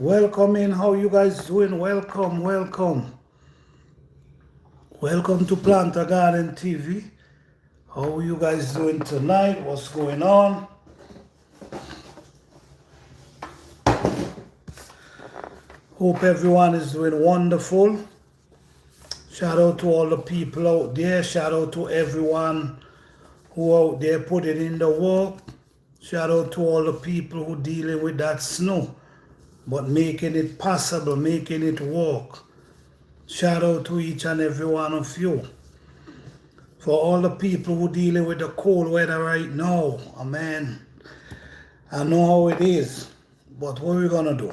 Welcome in. How you guys doing? Welcome. Welcome to Planter Garden TV. How you guys doing tonight? What's going on? Hope everyone is doing wonderful. Shout out to all the people out there. Shout out to everyone who out there putting in the work. Shout out to all the people who dealing with that snow, but making it possible, making it work. Shout out to each and every one of you. For all the people who dealing with the cold weather right now, amen. I know how it is, but what we gonna do?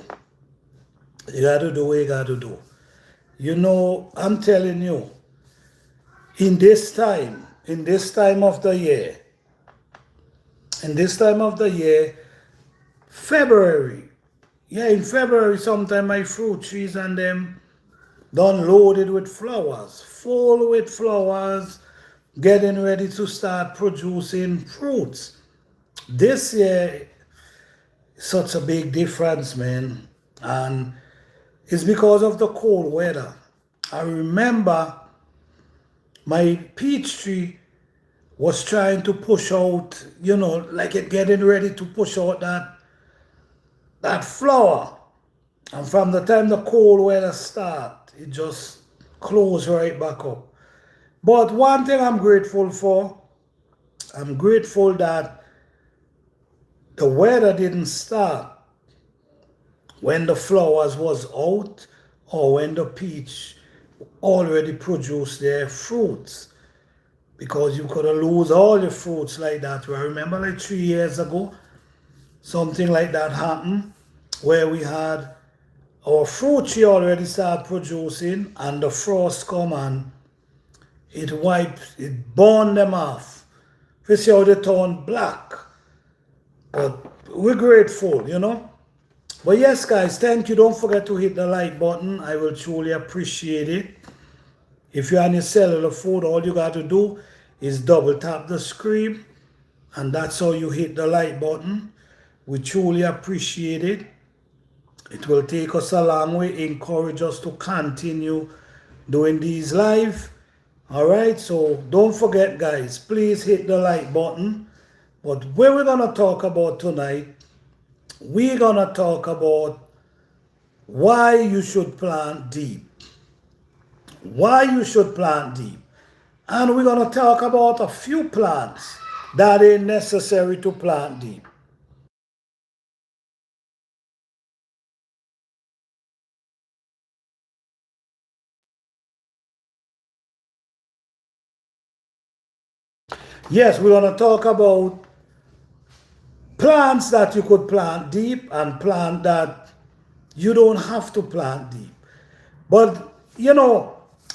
You gotta do what you gotta do. You know, I'm telling you, in this time of the year, February, in February sometime my fruit trees and them done loaded with flowers, full with flowers, getting ready to start producing fruits. This year, such a big difference, man. And it's because of the cold weather. I remember my peach tree was trying to push out, like it getting ready to push out that flower. And from the time the cold weather start, it just closed right back up. But one thing I'm grateful for, I'm grateful that the weather didn't start when the flowers was out or when the peach already produced their fruits. Because you could have lose all your fruits like that. I remember like 3 years ago, something like that happened where we had our fruit tree already start producing and the frost come and it burned them off. You see how they turn black. But we're grateful, But yes, guys, thank you. Don't forget to hit the like button. I will truly appreciate it. If you're on your cellular phone, all you got to do is double tap the screen, and that's how you hit the like button. We truly appreciate it. It will take us a long way, encourage us to continue doing these live. All right, so don't forget, guys, please hit the like button. But what we're going to talk about tonight, we're going to talk about why you should plant deep. Why you should plant deep. And we're going to talk about a few plants that ain't necessary to plant deep. Yes, we're going to talk about plants that you could plant deep and plant that you don't have to plant deep. But,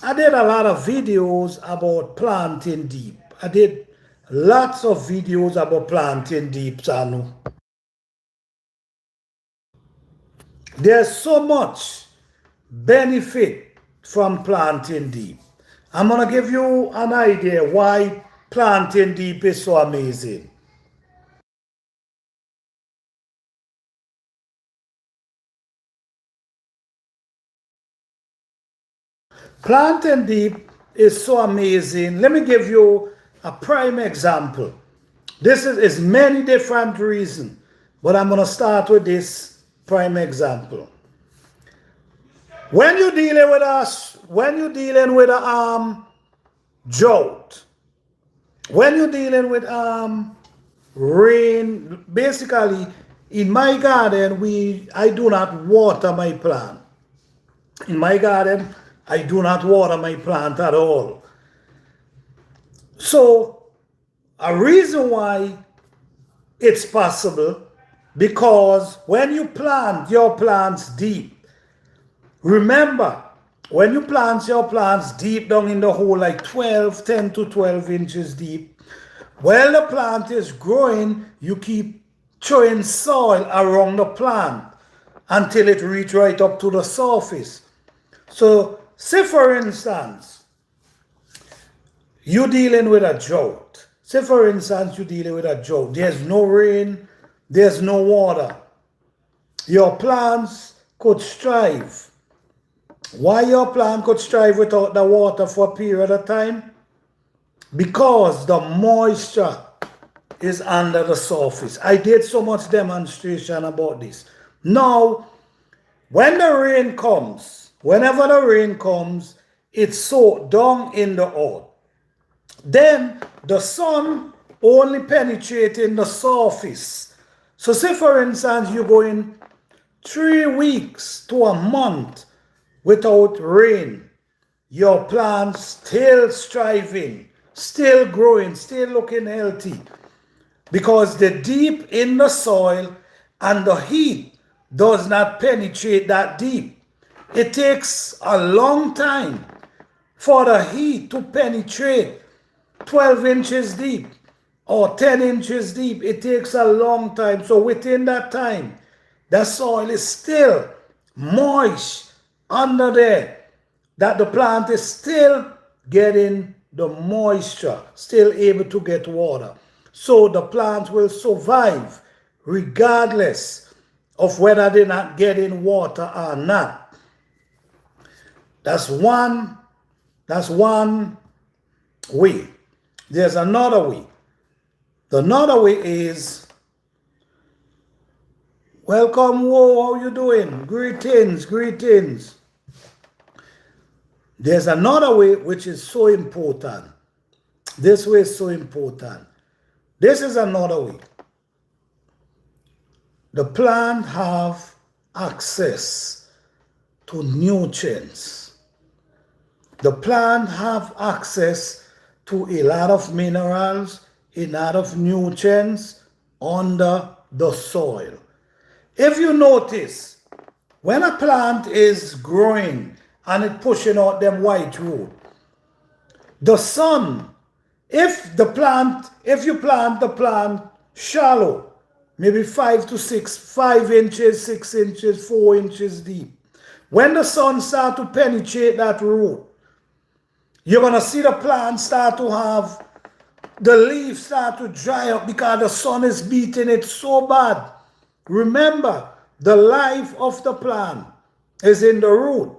I did a lot of videos about planting deep. I did lots of videos about planting deep, Sanu. There's so much benefit from planting deep. I'm going to give you an idea why planting deep is so amazing. Planting deep is so amazing. Let me give you a prime example. This is many different reasons, but I'm going to start with this prime example. When you're dealing with a drought, when you're dealing with rain, basically in my garden I do not water my plant. In my garden I do not water my plant at all. So a reason why it's possible, because when you plant your plants deep, remember, when you plant your plants deep down in the hole, like 10 to 12 inches deep, while the plant is growing, you keep throwing soil around the plant until it reaches right up to the surface. So, say for instance, you're dealing with a drought. There's no rain, there's no water. Your plants could strive. Why your plant could strive without the water for a period of time? Because the moisture is under the surface. I did so much demonstration about this. Now, when the rain comes, whenever the rain comes, it's soaked down in the earth. Then the sun only penetrating the surface. So say for instance, you're going 3 weeks to a month without rain. Your plant still striving, still growing, still looking healthy. Because the deep in the soil and the heat does not penetrate that deep. It takes a long time for the heat to penetrate 12 inches deep or 10 inches deep. It takes a long time. So within that time, the soil is still moist under there, that the plant is still getting the moisture, still able to get water. So the plant will survive regardless of whether they're not getting water or not. That's one way. There's another way. The another way is, welcome, whoa, how you doing? Greetings, greetings. There's another way which is so important. This way is so important. This is another way. The plant have access to nutrients. The plant have access to a lot of minerals, a lot of nutrients under the soil. If you notice, when a plant is growing and it pushing out them white root, the sun, if you plant the plant shallow, maybe 5 inches, 6 inches, 4 inches deep, when the sun starts to penetrate that root, you're going to see the plant start to have, the leaves start to dry up because the sun is beating it so bad. Remember, the life of the plant is in the root.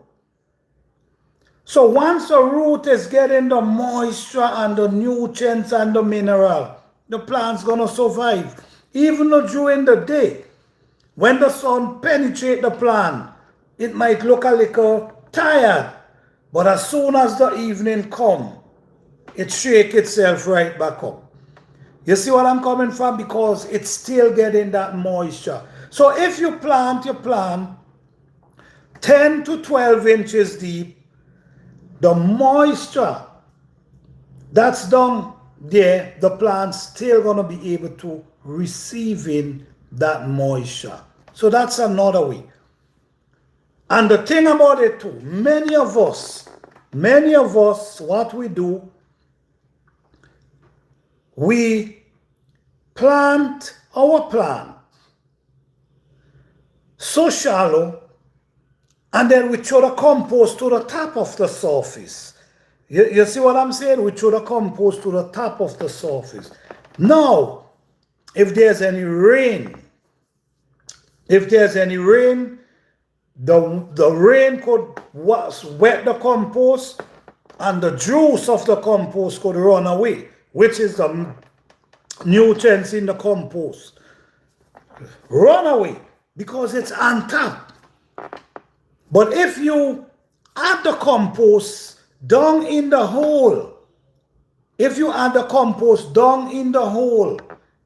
So once the root is getting the moisture and the nutrients and the mineral, the plant's going to survive. Even though during the day, when the sun penetrates the plant, it might look a little tired. But as soon as the evening comes, it shakes itself right back up. You see what I'm coming from? Because it's still getting that moisture. So if you plant your plant 10 to 12 inches deep, the moisture that's down there, the plant's still going to be able to receive in that moisture. So that's another way. And the thing about it too, many of us, what we do, we plant our plant so shallow, and then we throw the compost to the top of the surface. You see what I'm saying? We throw the compost to the top of the surface. Now, if there's any rain, the rain could wet the compost and the juice of the compost could run away, which is the nutrients in the compost. Run away because it's on top. But if you add the compost down in the hole,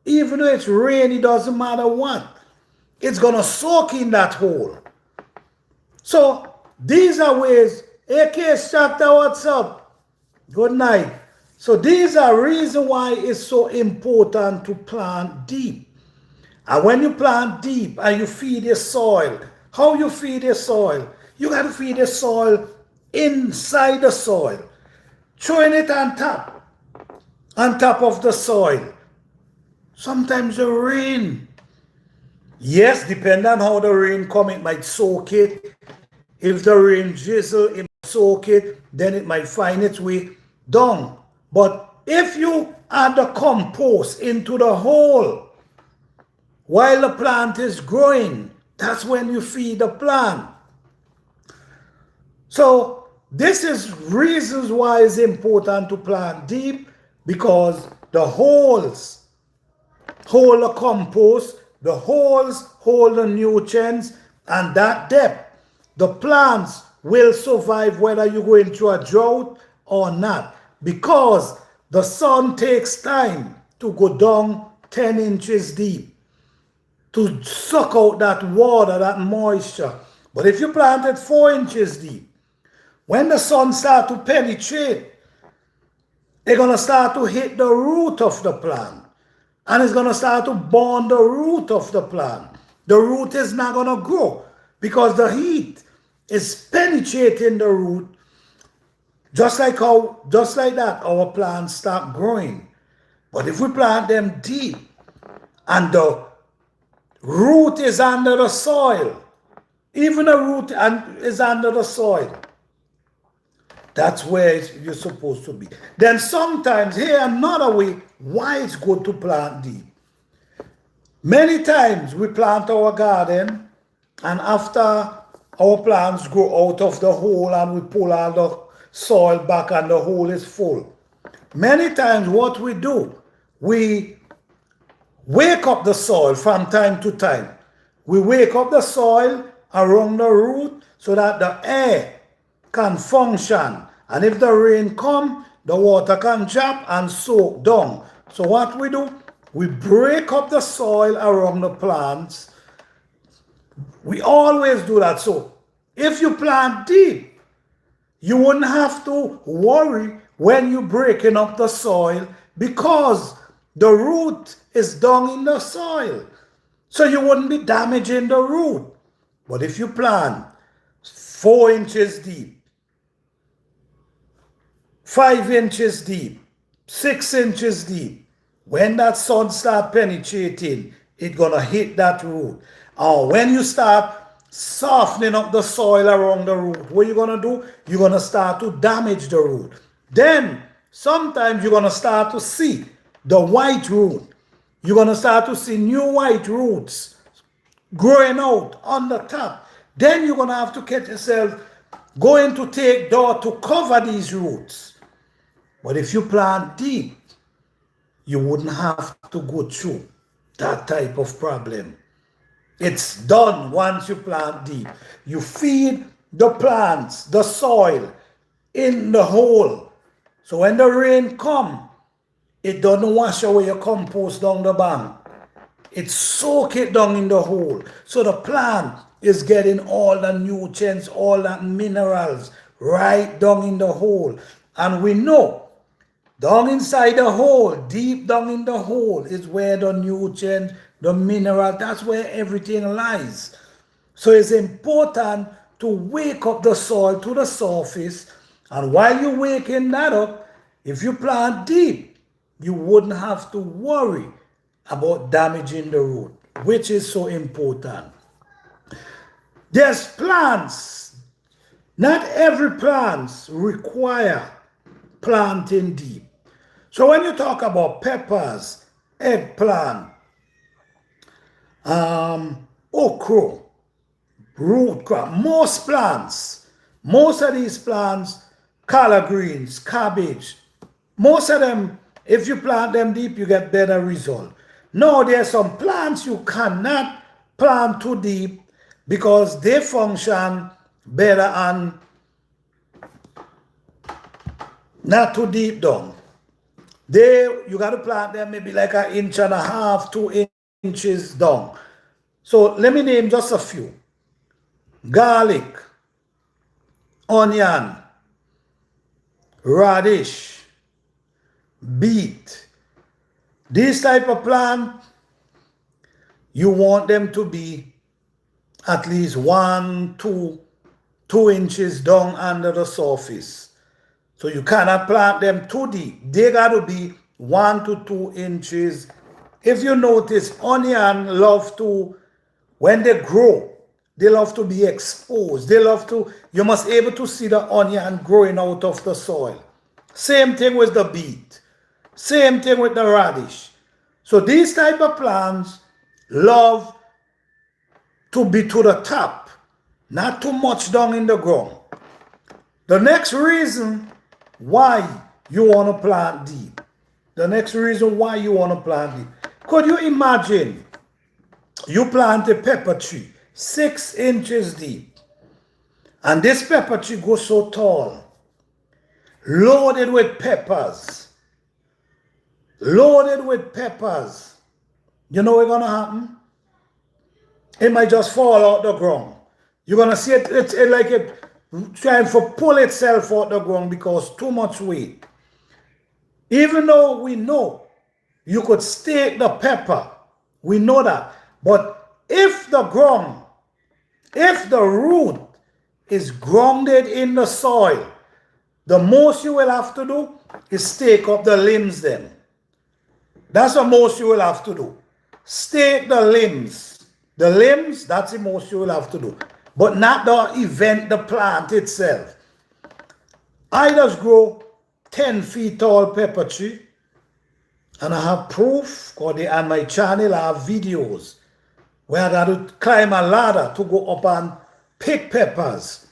even though it's rain, it doesn't matter what, it's going to soak in that hole. So these are ways. AK Structure, what's up? Good night. So these are reasons why it's so important to plant deep. And when you plant deep and you feed your soil, how you feed your soil? You got to feed the soil inside the soil, throwing it on top of the soil. Sometimes the rain, yes, depending on how the rain comes, it might soak it. If the rain drizzle, it might soak it, then it might find its way down. But if you add the compost into the hole while the plant is growing, That's when you feed the plant. So this is reasons why it's important to plant deep, because the holes hold the compost, the holes hold the nutrients, and that depth, the plants will survive whether you go into a drought or not, because the sun takes time to go down 10 inches deep to suck out that water, that moisture. But if you plant it 4 inches deep, when the sun starts to penetrate, it's going to start to hit the root of the plant. And it's going to start to burn the root of the plant. The root is not going to grow because the heat is penetrating the root. Just like that, our plants start growing. But if we plant them deep and the root is under the soil, even the root is under the soil, that's where you're supposed to be. Then sometimes, here another way why it's good to plant deep. Many times we plant our garden, and after our plants grow out of the hole and we pull all the soil back and the hole is full. Many times what we do, we wake up the soil from time to time. We wake up the soil around the root so that the air can function. And if the rain come, the water can drop and soak down. So what we do, we break up the soil around the plants. We always do that. So if you plant deep, you wouldn't have to worry when you're breaking up the soil because the root is down in the soil. So you wouldn't be damaging the root. But if you plant 4 inches deep, 5 inches deep, 6 inches deep, when that sun starts penetrating, it's going to hit that root. Or when you start softening up the soil around the root, what you're going to do? You're going to start to damage the root. Then, sometimes you're going to start to see the white root. You're going to start to see new white roots growing out on the top. Then you're going to have to get yourself going to take door to cover these roots. But if you plant deep, you wouldn't have to go through that type of problem. It's done once you plant deep. You feed the plants, the soil, in the hole. So when the rain comes, it doesn't wash away your compost down the bank. It soaks it down in the hole. So the plant is getting all the nutrients, all the minerals right down in the hole. And we know down inside the hole, deep down in the hole, is where the nutrient, the mineral, that's where everything lies. So it's important to wake up the soil to the surface. And while you're waking that up, if you plant deep, you wouldn't have to worry about damaging the root, which is so important. There's plants. Not every plant require planting deep. So when you talk about peppers, eggplant, okra, root crop, most of these plants, collard greens, cabbage, most of them, if you plant them deep, you get better result. No, there are some plants you cannot plant too deep because they function better and not too deep down. You got to plant them maybe like 1.5 inches, 2 inches down. So let me name just a few. Garlic, onion, radish, beet. These type of plant, you want them to be at least 2 inches down under the surface. So you cannot plant them too deep. They got to be 1 to 2 inches. If you notice, onion love to, when they grow, they love to be exposed. You must be able to see the onion growing out of the soil. Same thing with the beet. Same thing with the radish. So these type of plants love to be to the top, not too much down in the ground. The next reason why you want to plant deep. The next reason why you want to plant deep. Could you imagine you plant a pepper tree 6 inches deep, and this pepper tree goes so tall, loaded with peppers, loaded with peppers. You know what's going to happen? It might just fall out the ground. You're going to see it's like it trying to pull itself out the ground because too much weight. Even though we know you could stake the pepper, we know that. But if the ground, if the root is grounded in the soil, the most you will have to do is stake up the limbs then. That's the most you will have to do. Stake the limbs. The limbs, that's the most you will have to do. But not the event, the plant itself. I just grow 10 feet tall pepper tree, and I have proof, because on my channel I have videos where I got to climb a ladder to go up and pick peppers.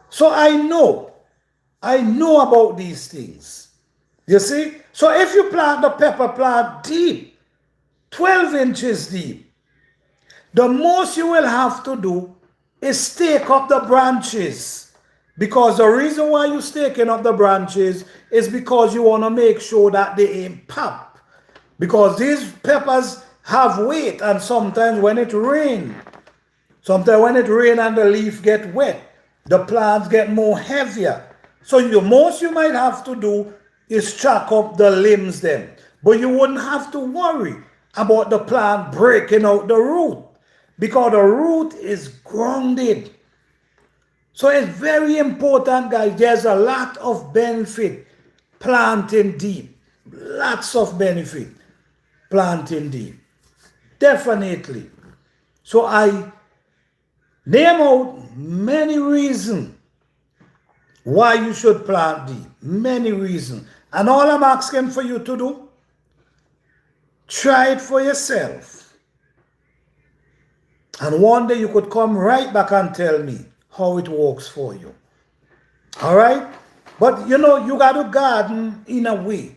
So I know about these things. You see? So if you plant the pepper plant deep, 12 inches deep, the most you will have to do is stake up the branches. Because the reason why you're staking up the branches is because you want to make sure that they ain't pop. Because these peppers have weight, and sometimes when it rains and the leaf get wet, the plants get more heavier. So the most you might have to do is chalk up the limbs then. But you wouldn't have to worry about the plant breaking out the root, because the root is grounded. So it's very important, guys. There's a lot of benefit planting deep. Lots of benefit planting deep. Definitely. So I name out many reasons why you should plant deep. Many reasons. And all I'm asking for you to do, try it for yourself. And one day you could come right back and tell me how it works for you. All right? But you know, you got to garden in a way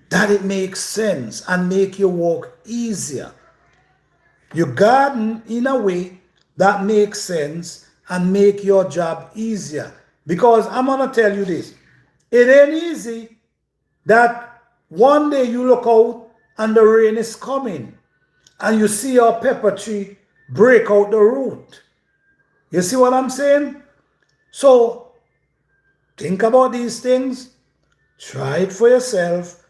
that it makes sense and make your work easier. You garden in a way that makes sense and make your job easier. Because I'm going to tell you this. It ain't easy that one day you look out and the rain is coming and you see your pepper tree break out the root. You see what I'm saying? So think about these things, try it for yourself,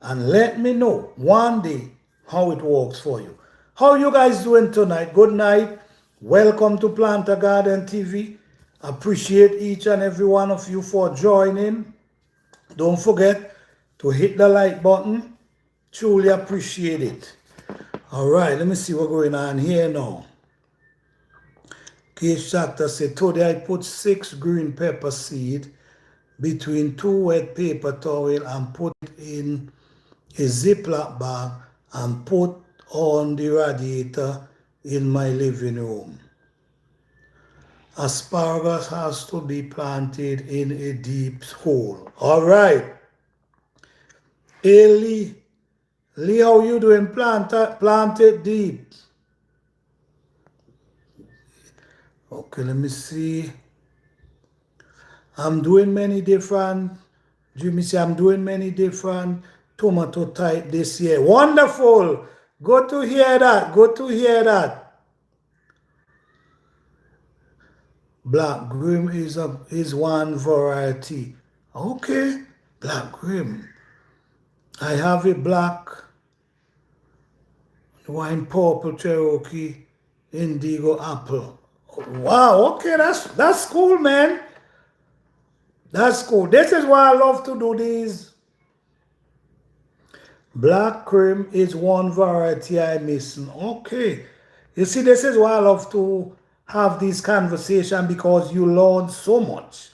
and let me know one day how it works for you. How you guys doing tonight? Good night. Welcome to Planter Garden TV. Appreciate each and every one of you for joining. Don't forget to hit the like button. Truly appreciate it. All right, let me see what's going on here now. Case Doctor said, today I put 6 green pepper seed between 2 wet paper towel and put it in a Ziploc bag and put on the radiator in my living room. Asparagus has to be planted in a deep hole. All right. Hey, Lee, how you doing? Plant it deep. Okay, let me see. I'm doing many different tomato type this year. Wonderful. Good to hear that. Good to hear that. Black grim is one variety. Okay, black grim. I have a black, wine purple Cherokee, indigo apple. Wow, okay, that's cool, man. That's cool. This is why I love to do these. Black cream is one variety I'm missing. Okay. You see, this is why I love to have this conversation, because you learn so much.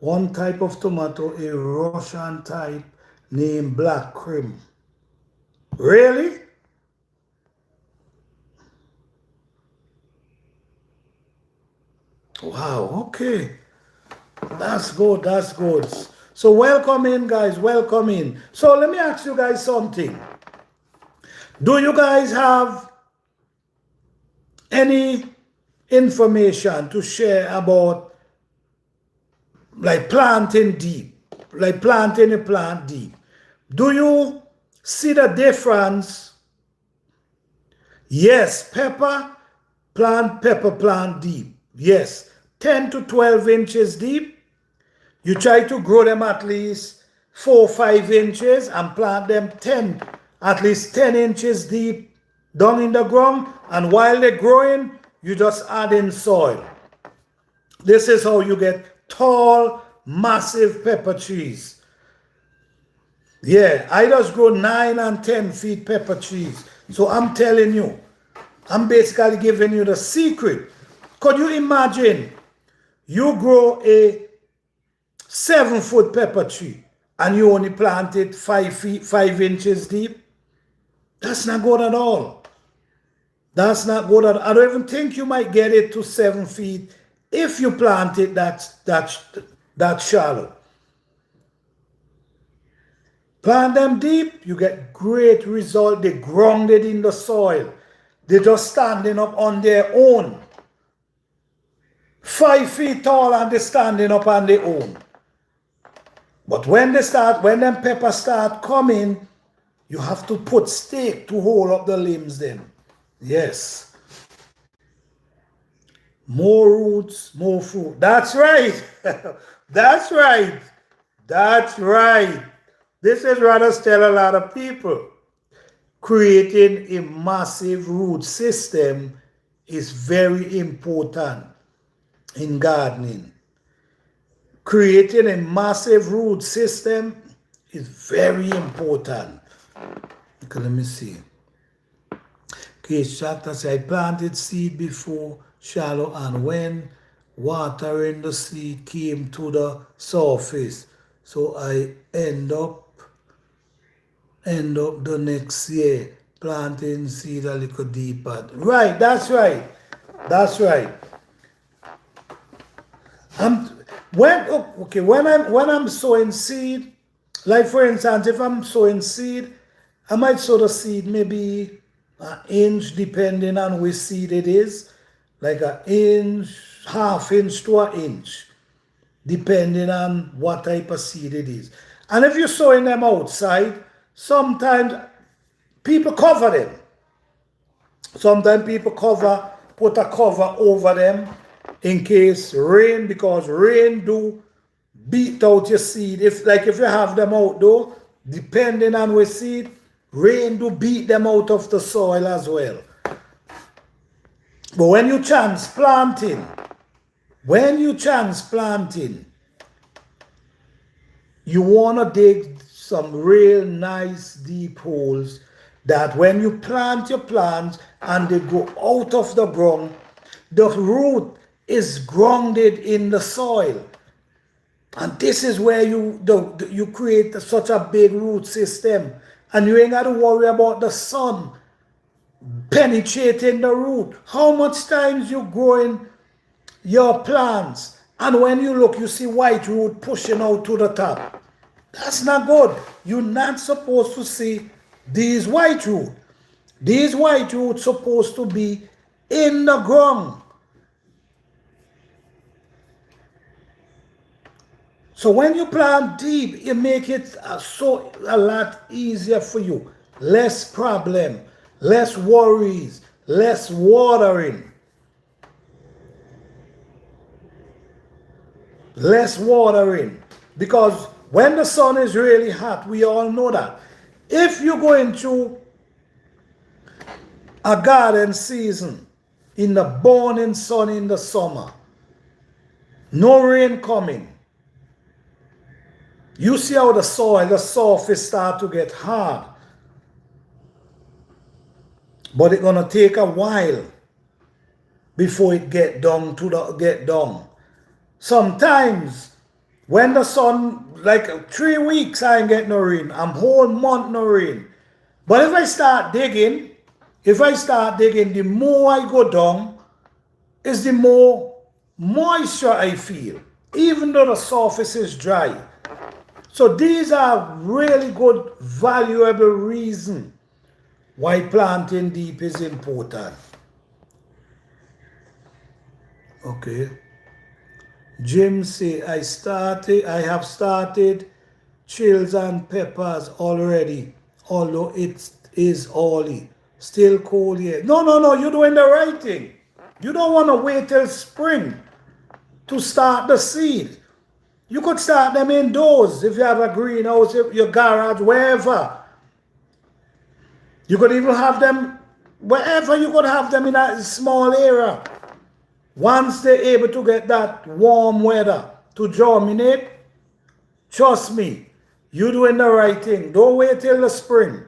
One type of tomato, a Russian type named black cream. Really? Wow, okay. That's good, that's good. So welcome in, guys, welcome in. So let me ask you guys something. Do you guys have any information to share about like planting deep, like planting a plant deep? Do you see the difference? Yes, pepper plant deep. Yes, 10 to 12 inches deep. You try to grow them at least 4 or 5 inches and plant them at least 10 inches deep down in the ground. And while they're growing, you just add in soil. This is how you get tall, massive pepper trees. Yeah, I just grow 9 and 10 feet pepper trees. So I'm telling you, I'm basically giving you the secret. Could you imagine you grow a 7-foot pepper tree and you only plant it 5 inches deep? That's not good at all. That's not good at all. I don't even think you might get it to 7 feet if you plant it that shallow. Plant them deep, you get great result. They're grounded in the soil. They're just standing up on their own. 5 feet tall and they're standing up on their own. But when them peppers start coming, you have to put stake to hold up the limbs then. Yes. More roots, more fruit. That's right. That's right. That's right. This is what I tell a lot of people. Creating a massive root system is very important in gardening. Creating a massive root system is very important. Okay, let me see. Case Tractor said, I planted seed before shallow, and when watering the seed came to the surface, so I end up the next year planting seed a little deeper. Right, that's right. That's right. When I'm sowing seed, like for instance, if I'm sowing seed, I might sow the seed maybe an inch, depending on which seed it is, like an inch, half inch to an inch, depending on what type of seed it is. And if you're sowing them outside, sometimes people cover them. Sometimes people put a cover over them in case rain, because rain do beat out your seed. If you have them outdoor, depending on which seed, rain do beat them out of the soil as well. But when you transplanting, you want to dig some real nice deep holes that when you plant your plants and they go out of the ground, the root is grounded in the soil. And this is where you create such a big root system. And you ain't got to worry about the sun penetrating the root. How much times you growing your plants and when you look, you see white root pushing out to the top. That's not good. You're not supposed to see these white roots. These white roots supposed to be in the ground. So when you plant deep, it makes it a lot easier for you. Less problem, less worries, less watering. Less watering. Because when the sun is really hot, we all know that. If you go into a garden season in the burning sun in the summer, no rain coming, you see how the surface start to get hard. But it's gonna take a while before it get down. Sometimes when the sun, like 3 weeks I ain't get no rain, I'm whole month no rain. But if I start digging, the more I go down, is the more moisture I feel, even though the surface is dry. So these are really good, valuable reason why planting deep is important. Okay. Jim say, I have started chills and peppers already, although it is early. Still cold here. No, you're doing the right thing. You don't want to wait till spring to start the seed. You could start them indoors if you have a greenhouse, your garage, wherever. You could even have them wherever you could have them in a small area. Once they're able to get that warm weather to germinate, trust me, you're doing the right thing. Don't wait till the spring.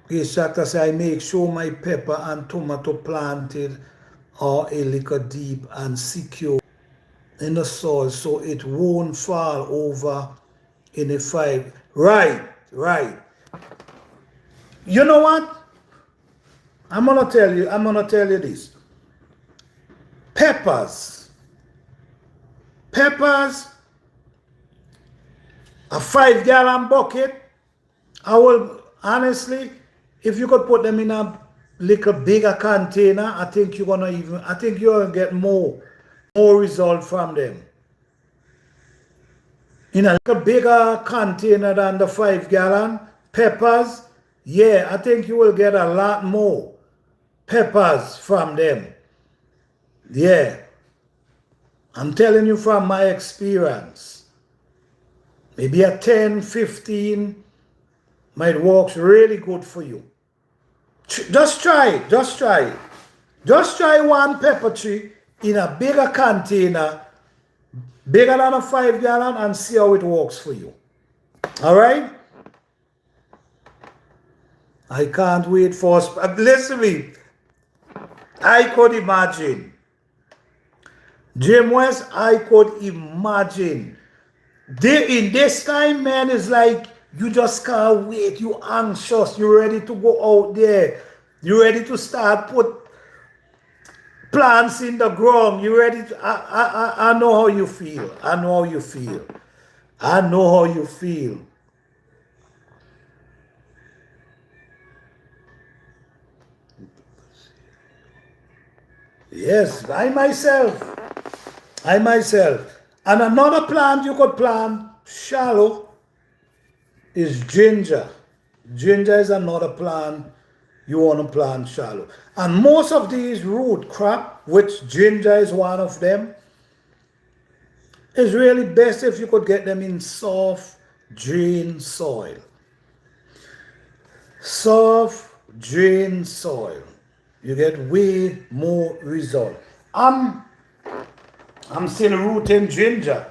This doctor say I make sure my pepper and tomato planted are a little deep and secure in the soil so it won't fall over in the five. Right. You know what? I'm gonna tell you this. Peppers, a 5-gallon bucket. I will honestly, if you could put them in a little bigger container, I think you're gonna get more result from them. In a little bigger container than the 5-gallon peppers, yeah, I think you will get a lot more peppers from them. Yeah. I'm telling you from my experience. Maybe a 10, 15 might work really good for you. Just try it. Just try one pepper tree in a bigger container, bigger than a 5-gallon, and see how it works for you. All right? I can't wait for us. Listen to me. I could imagine. Jim West, I could imagine. In this time, man, it's like you just can't wait. You anxious. You ready to go out there. You ready to start put plants in the ground. You ready to, I know how you feel. I know how you feel. Yes, I myself. And another plant you could plant shallow is ginger. Ginger is another plant you want to plant shallow. And most of these root crop, which ginger is one of them, is really best if you could get them in soft, drained soil. Soft, drained soil. You get way more result. I'm still rooting ginger.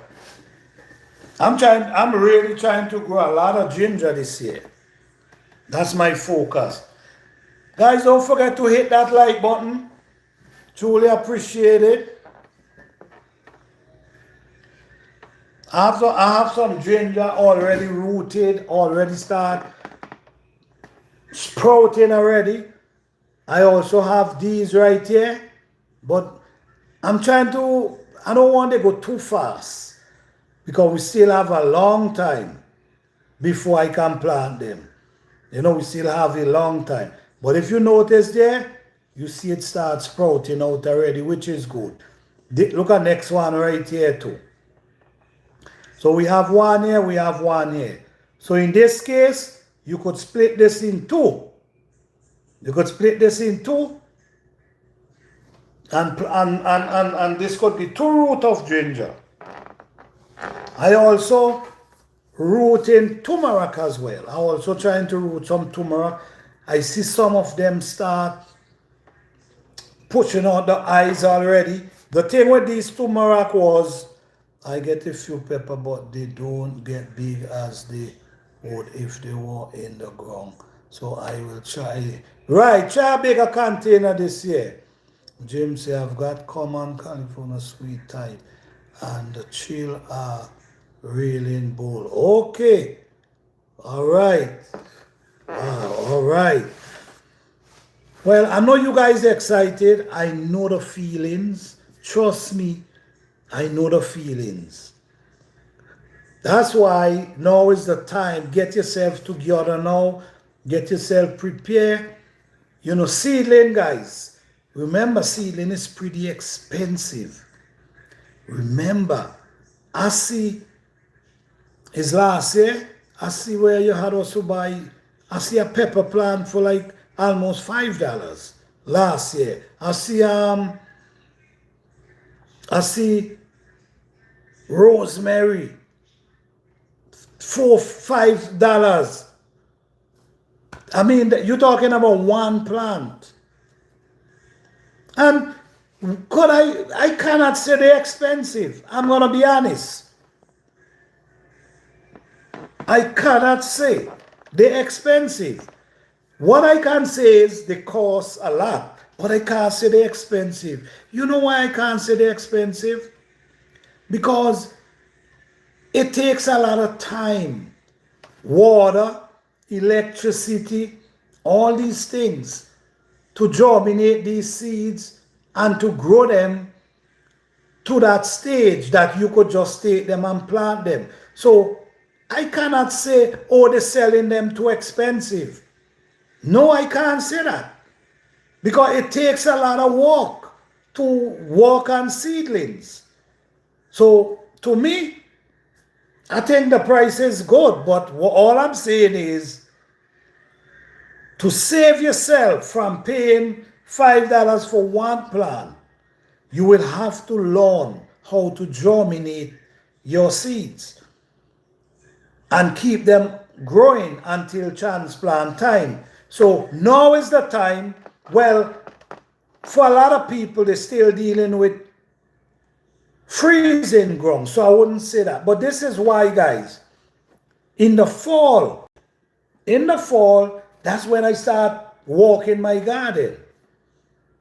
I'm really trying to grow a lot of ginger this year. That's my focus. Guys, don't forget to hit that like button. Truly appreciate it. I have some ginger already rooted, already start sprouting already. I also have these right here, but I don't want to go too fast because we still have a long time before I can plant them. You know, we still have a long time. But if you notice there, you see it start sprouting out already, which is good. Look at next one right here too. So we have one here, we have one here. So in this case, you could split this in two. And this could be 2 roots of ginger. I also root in turmeric as well. I'm also trying to root some turmeric. I see some of them start pushing out the eyes already. The thing with these turmeric was I get a few pepper, but they don't get big as they would if they were in the ground. So I will try. Right, try a bigger container this year. Jim say I've got common California sweet type and the chill are railing bowl. Okay. All right. All right. Well, I know you guys excited. I know the feelings. Trust me, I know the feelings. That's why now is the time. Get yourself together now. Get yourself prepared. You know, seedling, guys. Remember, seedling is pretty expensive. Remember, I see is last year. I see where you had also buy. I see a pepper plant for like almost $5 last year. I see rosemary $4-5. I mean, you're talking about one plant. And I cannot say they're expensive. I'm gonna be honest. I cannot say they're expensive. What I can say is they cost a lot, but I can't say they're expensive. You know why I can't say they're expensive? Because it takes a lot of time, water, electricity, all these things to germinate these seeds and to grow them to that stage that you could just take them and plant them. So I cannot say, oh, they're selling them too expensive. No, I can't say that. Because it takes a lot of work to work on seedlings. So to me, I think the price is good. But all I'm saying is to save yourself from paying $5 for one plant, you will have to learn how to germinate your seeds and keep them growing until transplant time. So now is the time. Well, for a lot of people, they're still dealing with freezing ground. So I wouldn't say that. But this is why, guys, in the fall, that's when I start walking my garden.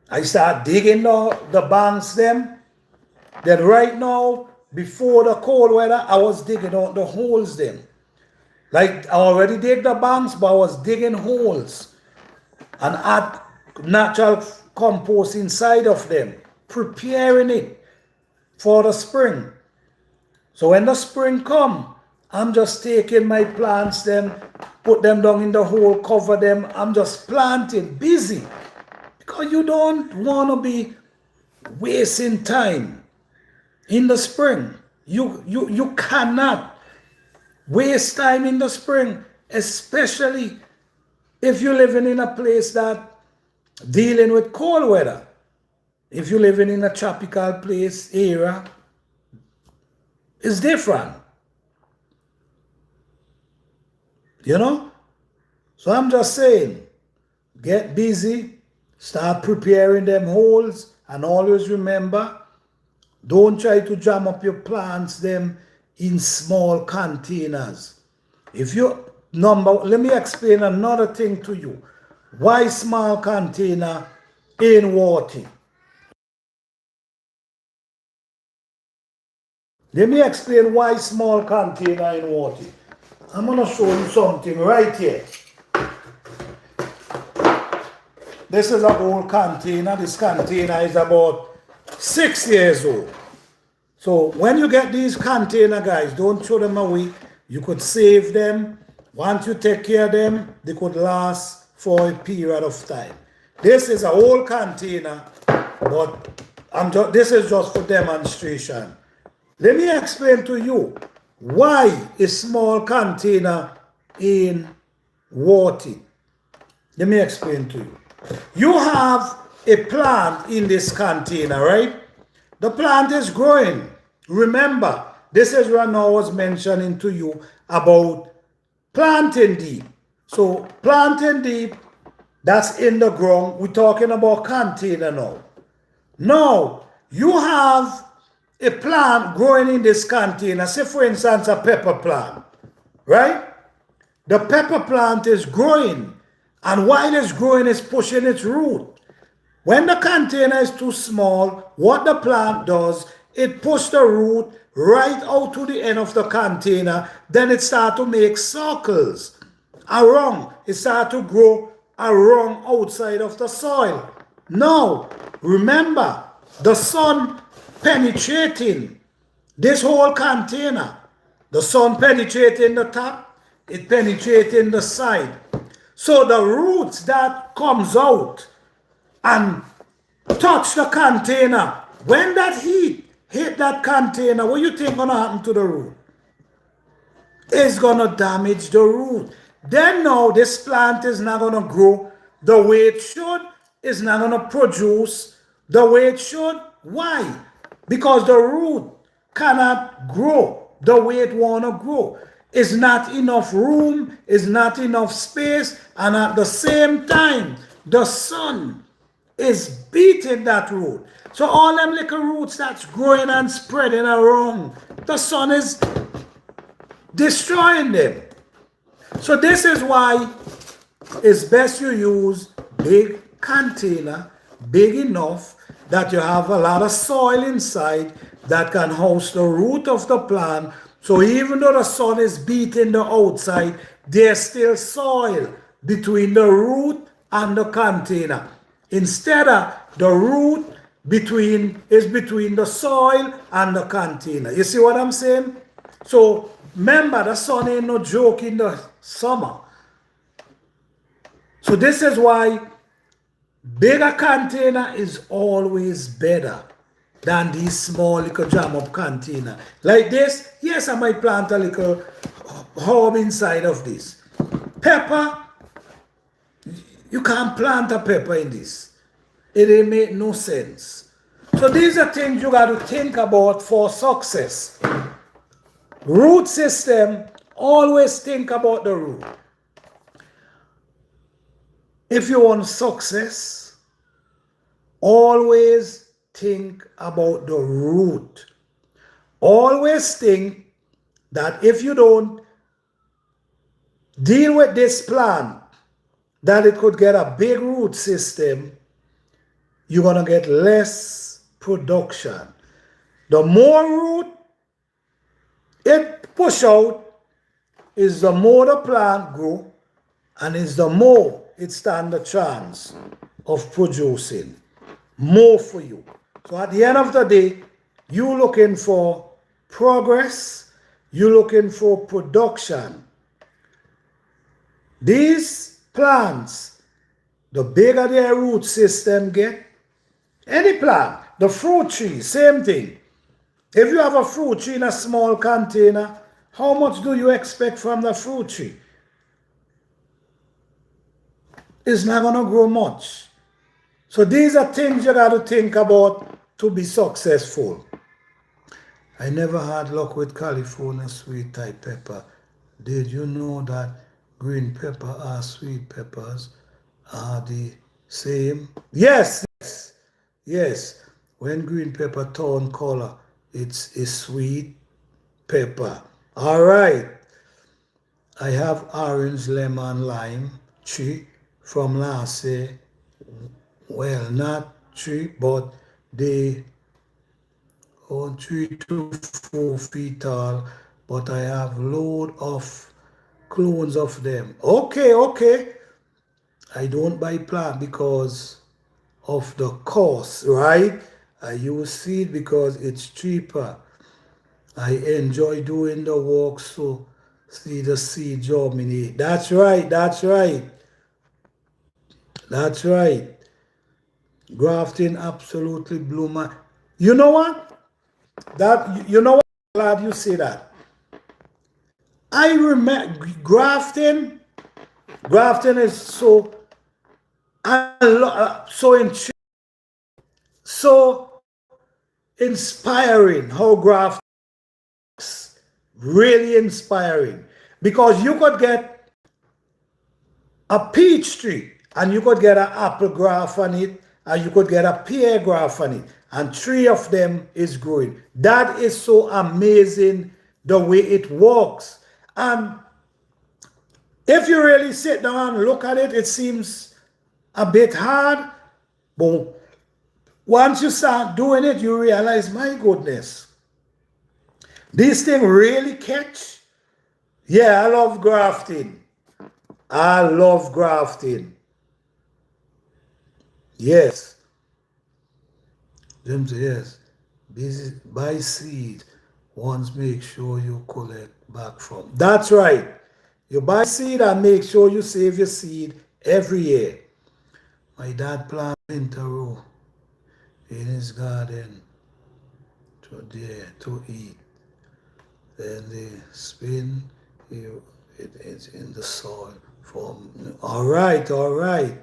I start digging the banks them. Then right now, before the cold weather, I was digging out the holes them. Like I already dig the banks, but I was digging holes and add natural compost inside of them, preparing it for the spring. So when the spring come, I'm just taking my plants them, put them down in the hole, cover them. I'm just planting, busy. Because you don't want to be wasting time in the spring. You cannot waste time in the spring, especially if you're living in a place that dealing with cold weather. If you're living in a tropical place area, it's different. You know? So I'm just saying, get busy, start preparing them holes, and always remember, don't try to jam up your plants them in small containers. Let me explain another thing to you. Why small container in water? Let me explain why small container in water. I'm going to show you something right here. This is an old container. This container is about 6 years old. So when you get these container, guys, don't throw them away. You could save them. Once you take care of them, they could last for a period of time. This is an old container, but this is just for demonstration. Let me explain to you why a small container in water. Let me explain to you. You have a plant in this container, right? The plant is growing. Remember, this is what I was mentioning to you about planting deep. So planting deep, that's in the ground. We're talking about container now. Now, you have a plant growing in this container. Say, for instance, a pepper plant, right? The pepper plant is growing, and while it's growing, it's pushing its root. When the container is too small, what the plant does, it pushes the root right out to the end of the container. Then it starts to make circles around. It starts to grow around outside of the soil. Now, remember, the sun penetrating this whole container. The sun penetrating the top, it penetrating the side. So the roots that comes out and touch the container, when that heat hit that container, what you think gonna happen to the root? It's gonna damage the root. Then now this plant is not gonna grow the way it should, it's not gonna produce the way it should. Why? Because the root cannot grow the way it wanna grow. It's not enough room, it's not enough space, and at the same time, the sun is beating that root. So all them little roots that's growing and spreading around, the sun is destroying them. So this is why it's best you use big container, big enough that you have a lot of soil inside that can house the root of the plant. So even though the sun is beating the outside, there's still soil between the root and the container. Instead of the root between the soil and the container. You see what I'm saying? So remember, the sun ain't no joke in the summer. So this is why bigger container is always better than these small little jam up container. Like this, yes, I might plant a little herb inside of this. Pepper, you can't plant a pepper in this. It ain't make no sense. So these are things you got to think about for success. Root system, always think about the root. If you want success, always think about the root. Always think that if you don't deal with this plant, that it could get a big root system, you're going to get less production. The more root it push out, is the more the plant grow, and is the more it stand a chance of producing more for you. So at the end of the day, you looking for progress, you looking for production. These plants, the bigger their root system get, any plant, the fruit tree, same thing. If you have a fruit tree in a small container, how much do you expect from the fruit tree? It's not going to grow much. So these are things you got to think about to be successful. I never had luck with California sweet type pepper. Did you know that green pepper or sweet peppers are the same? Yes, yes, yes. When green pepper turn color, it's a sweet pepper. All right. I have orange, lemon, lime tree from last year. Well, not tree, but they are 3 to 4 feet tall. But I have load of clones of them. Okay, okay. I don't buy plant because of the cost, right? I use seed because it's cheaper. I enjoy doing the work, so see the seed germinate. That's right, that's right. That's right. Grafting absolutely blew my... You know what? You know what? I'm glad you say that. I remember grafting is so so inspiring how grafting is. Really inspiring. Because you could get a peach tree and you could get an apple graft on it and you could get a pear graft on it, and 3 of them is growing. That is so amazing the way it works. And if you really sit down and look at it, it seems a bit hard, but once you start doing it, you realize, my goodness, this thing really catch. Yeah, I love grafting. I love grafting. Yes. Them say yes. Buy seed. Once make sure you collect back from. That's right. You buy seed and make sure you save your seed every year. My dad planted winter row in his garden to eat. Then they spin it's in the soil. All right, all right.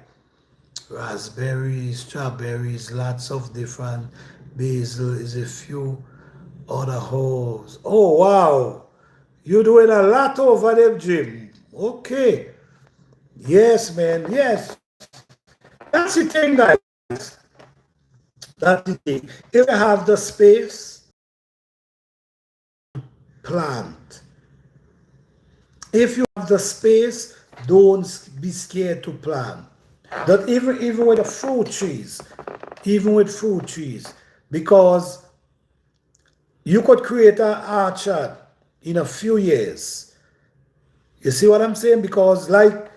Raspberries, strawberries, lots of different basil is a few other herbs. Oh wow, you're doing a lot over there, Jim. Okay. Yes, man. Yes. That's the thing, guys. That's the thing. If you have the space, plant. If you have the space, don't be scared to plant. That even with the fruit trees, even with fruit trees, because you could create an orchard in a few years. You see what I'm saying? Because like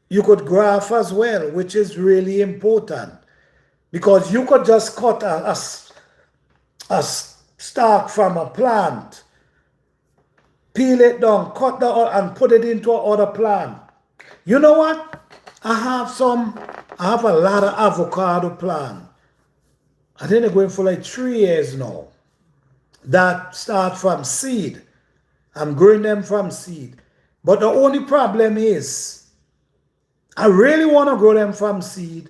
you could graft as well, which is really important. Because you could just cut a stalk from a plant, peel it down, cut the and put it into another plant. You know what? I have a lot of avocado plant. I think they're going for like 3 years now. That start from seed. I'm growing them from seed. But the only problem is, I really want to grow them from seed.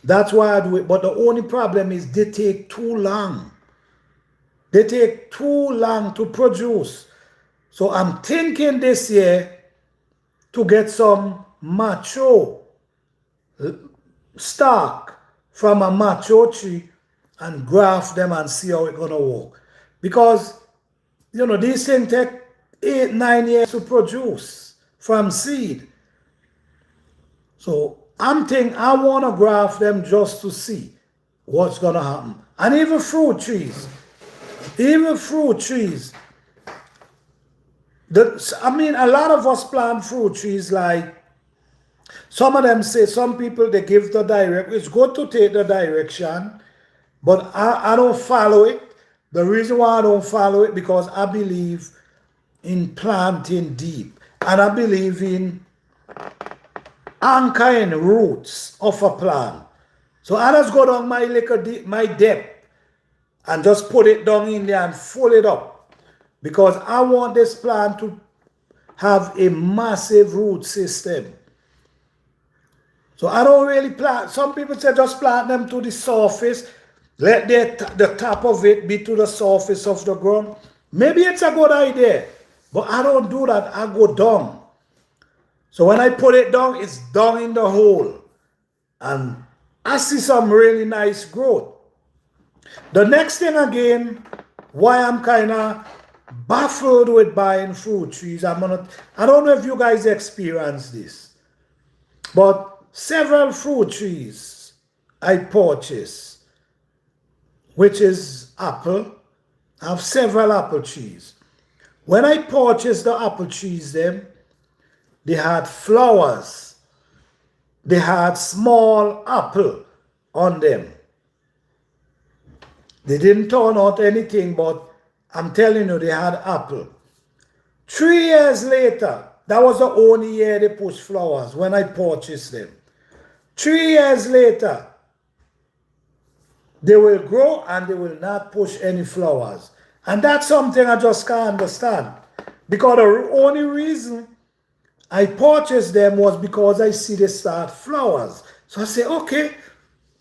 That's why I do it. But the only problem is they take too long. They take too long to produce. So I'm thinking this year to get some macho stock from a macho tree and graft them and see how it's going to work. Because, you know, these things take 8-9 years to produce from seed. So I'm thinking I want to graft them just to see what's going to happen. And even fruit trees. Even fruit trees. I mean, a lot of us plant fruit trees like, some of them say, some people, they give the direct. It's good to take the direction, but I don't follow it. The reason why I don't follow it, because I believe in planting deep. And I believe in anchoring roots of a plant. So I just go down my depth and just put it down in there and full it up. Because I want this plant to have a massive root system. So I don't really plant. Some people say just plant them to the surface. Let the top of it be to the surface of the ground. Maybe it's a good idea. But I don't do that. I go down. So when I put it down, it's down in the hole. And I see some really nice growth. The next thing again, why I'm kind of baffled with buying fruit trees. I don't know if you guys experience this. But several fruit trees I purchased, which is apple. I have several apple trees. When I purchased the apple trees, they had flowers. They had small apple on them. They didn't turn out anything, but I'm telling you, they had apple. 3 years later, that was the only year they pushed flowers when I purchased them. 3 years later, they will grow and they will not push any flowers. And that's something I just can't understand. Because the only reason I purchased them was because I see they start flowers. So I say, okay,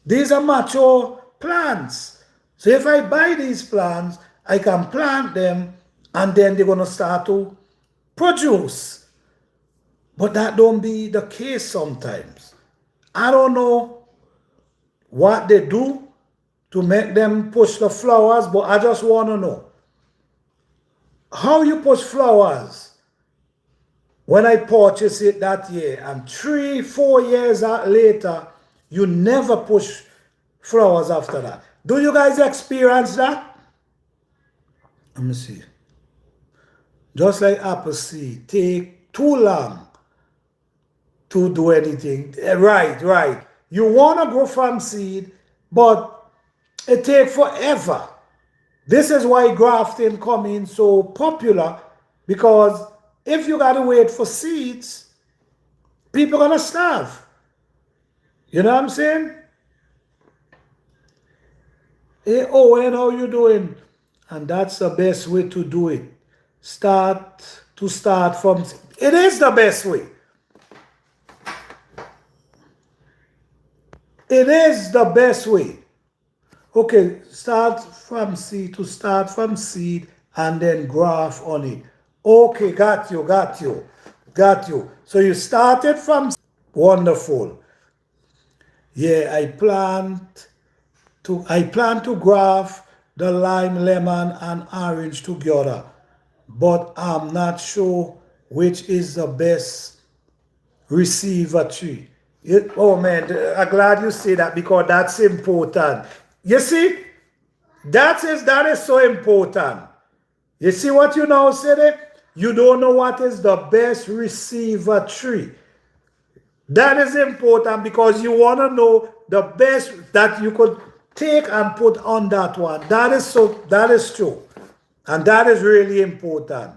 these are mature plants. So if I buy these plants, I can plant them and then they're going to start to produce. But that don't be the case sometimes. I don't know what they do to make them push the flowers, but I just want to know how you push flowers. When I purchased it that year, and 3-4 years later, you never push flowers after that. Do you guys experience that? Let me see. Just like apple seed, take too long to do anything. Right. You want to grow from seed, but it takes forever. This is why grafting coming so popular, because if you got to wait for seeds, people are going to starve. You know what I'm saying? Hey, Owen, how you doing? And that's the best way to do it. Start from, it is the best way. It is the best way. Okay, start from seed and then graft on it. Okay, got you. So you started from, wonderful. Yeah, I plan to graft the lime, lemon, and orange together, but I'm not sure which is the best receiver tree. Oh man, I'm glad you say that, because that's important. You see, that is so important. You see what you now said it? You don't know what is the best receiver tree. That is important, because you want to know the best that you could take and put on that one. That is true. And that is really important.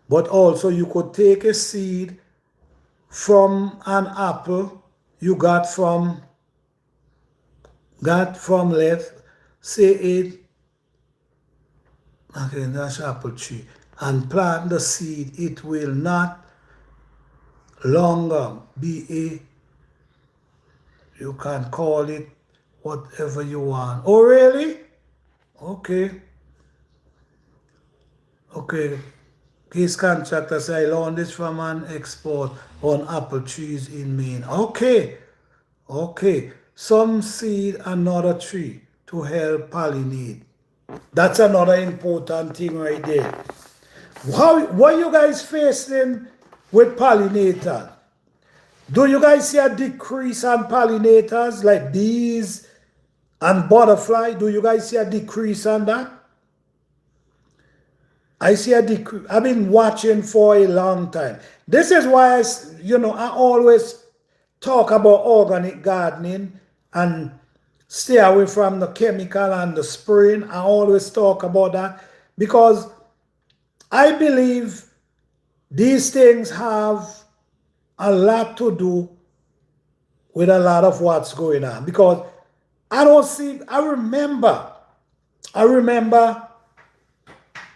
But also you could take a seed from an apple you got from let's say it, okay, that's apple tree, and plant the seed. It will not longer be you can call it whatever you want. Oh really? Okay. Case contractor say I learned this from an export on apple trees in Maine. Okay. Some seed another tree to help pollinate. That's another important thing right there. What you guys facing with pollinators? Do you guys see a decrease on pollinators like bees and butterfly? Do you guys see a decrease on that? I see a decrease. I've been watching for a long time. This is why I always talk about organic gardening and stay away from the chemical and the spraying. I always talk about that, because I believe these things have a lot to do with a lot of what's going on. Because I remember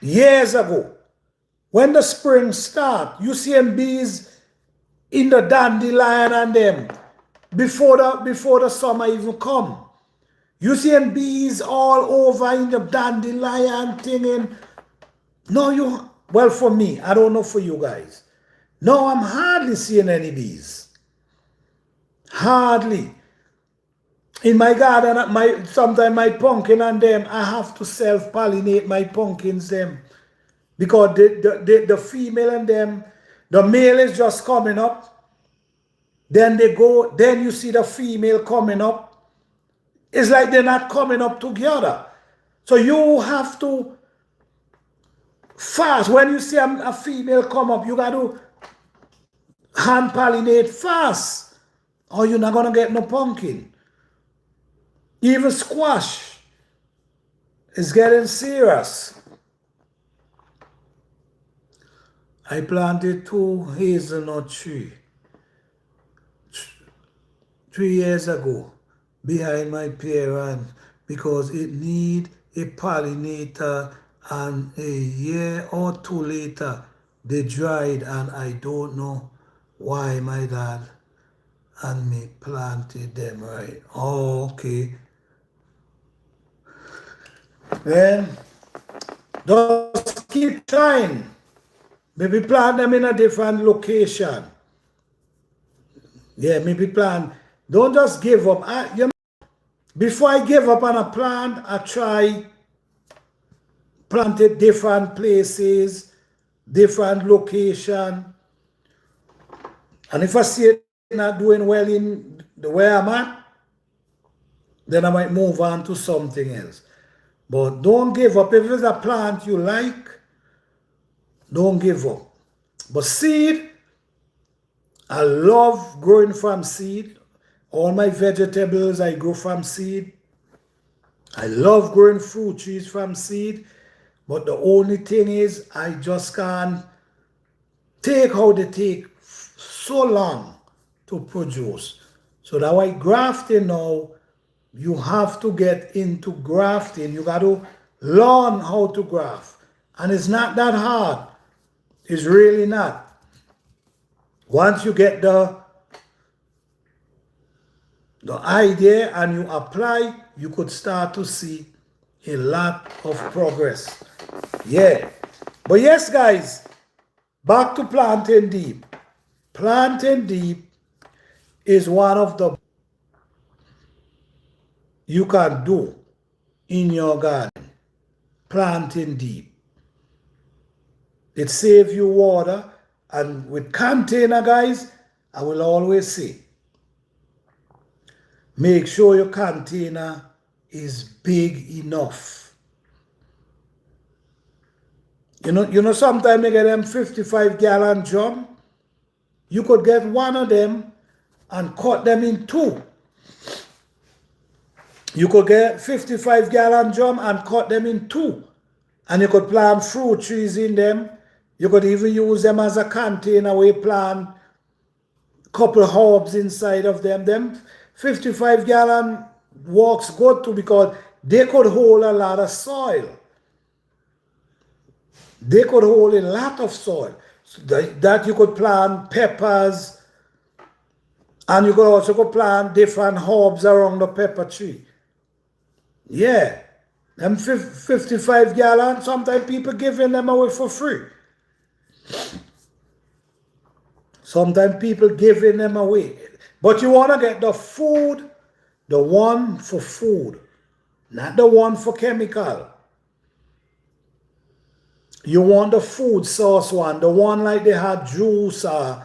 years ago, when the spring start, you see bees in the dandelion and them before the summer even come. You see bees all over in the dandelion thing. Well, for me, I don't know for you guys. No, I'm hardly seeing any bees. Hardly. In my garden, sometimes my pumpkin and them, I have to self-pollinate my pumpkins them. Because the female and them, the male is just coming up. Then you see the female coming up. It's like they're not coming up together. So you have to fast. When you see a female come up, you got to hand pollinate fast, or you're not going to get no pumpkin. Even squash is getting serious. I planted 2 hazelnut trees 3 years ago behind my parents, because it need a pollinator, and a year or 2 later they dried, and I don't know why my dad and me planted them right. Oh, okay. Then just keep trying. Maybe plant them in a different location. Yeah, maybe plant. Don't just give up. Before I give up on a plant, I try plant it different places, different location. And if I see it not doing well in the way I'm at, then I might move on to something else. But don't give up. If it's a plant you like, don't give up. But seed, I love growing from seed. All my vegetables I grow from seed. I love growing fruit trees from seed, but the only thing is I just can't take how they take so long to produce. So that why grafting now, you have to get into grafting. You got to learn how to graft. And it's not that hard. It's really not. Once you get the idea and you apply, you could start to see a lot of progress. Yeah. But yes, guys, back to planting deep. Planting deep is one of the you can do in your garden. Planting deep. It saves you water. And with container, guys, I will always say, make sure your container is big enough. You know, sometimes you get them 55-gallon drum. You could get one of them and cut them in two. You could get 55-gallon drum and cut them in two. And you could plant fruit trees in them. You could even use them as a container where you plant a couple of herbs inside of them. Them 55-gallon works good too because they could hold a lot of soil. They could hold a lot of soil. So that you could plant peppers, and you could also plant different herbs around the pepper tree. Yeah. Them 55 gallons, sometimes people giving them away for free. Sometimes people giving them away. But you want to get the food, the one for food, not the one for chemical. You want the food source one, the one like they had juice or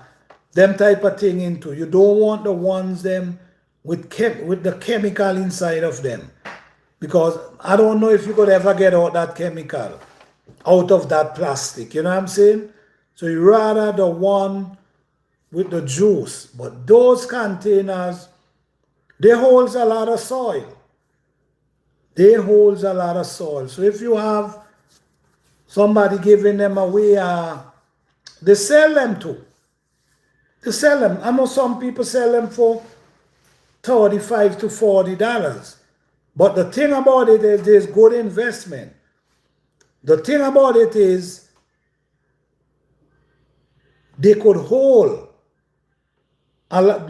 them type of thing into. You don't want the ones them with the chemical inside of them. Because I don't know if you could ever get out that chemical out of that plastic. You know what I'm saying? So you rather the one with the juice. But those containers, they hold a lot of soil. They hold a lot of soil. So if you have somebody giving them away, they sell them too. They sell them. I know some people sell them for $35 to $40. But the thing about it is there's good investment. The thing about it is they could hold a lot,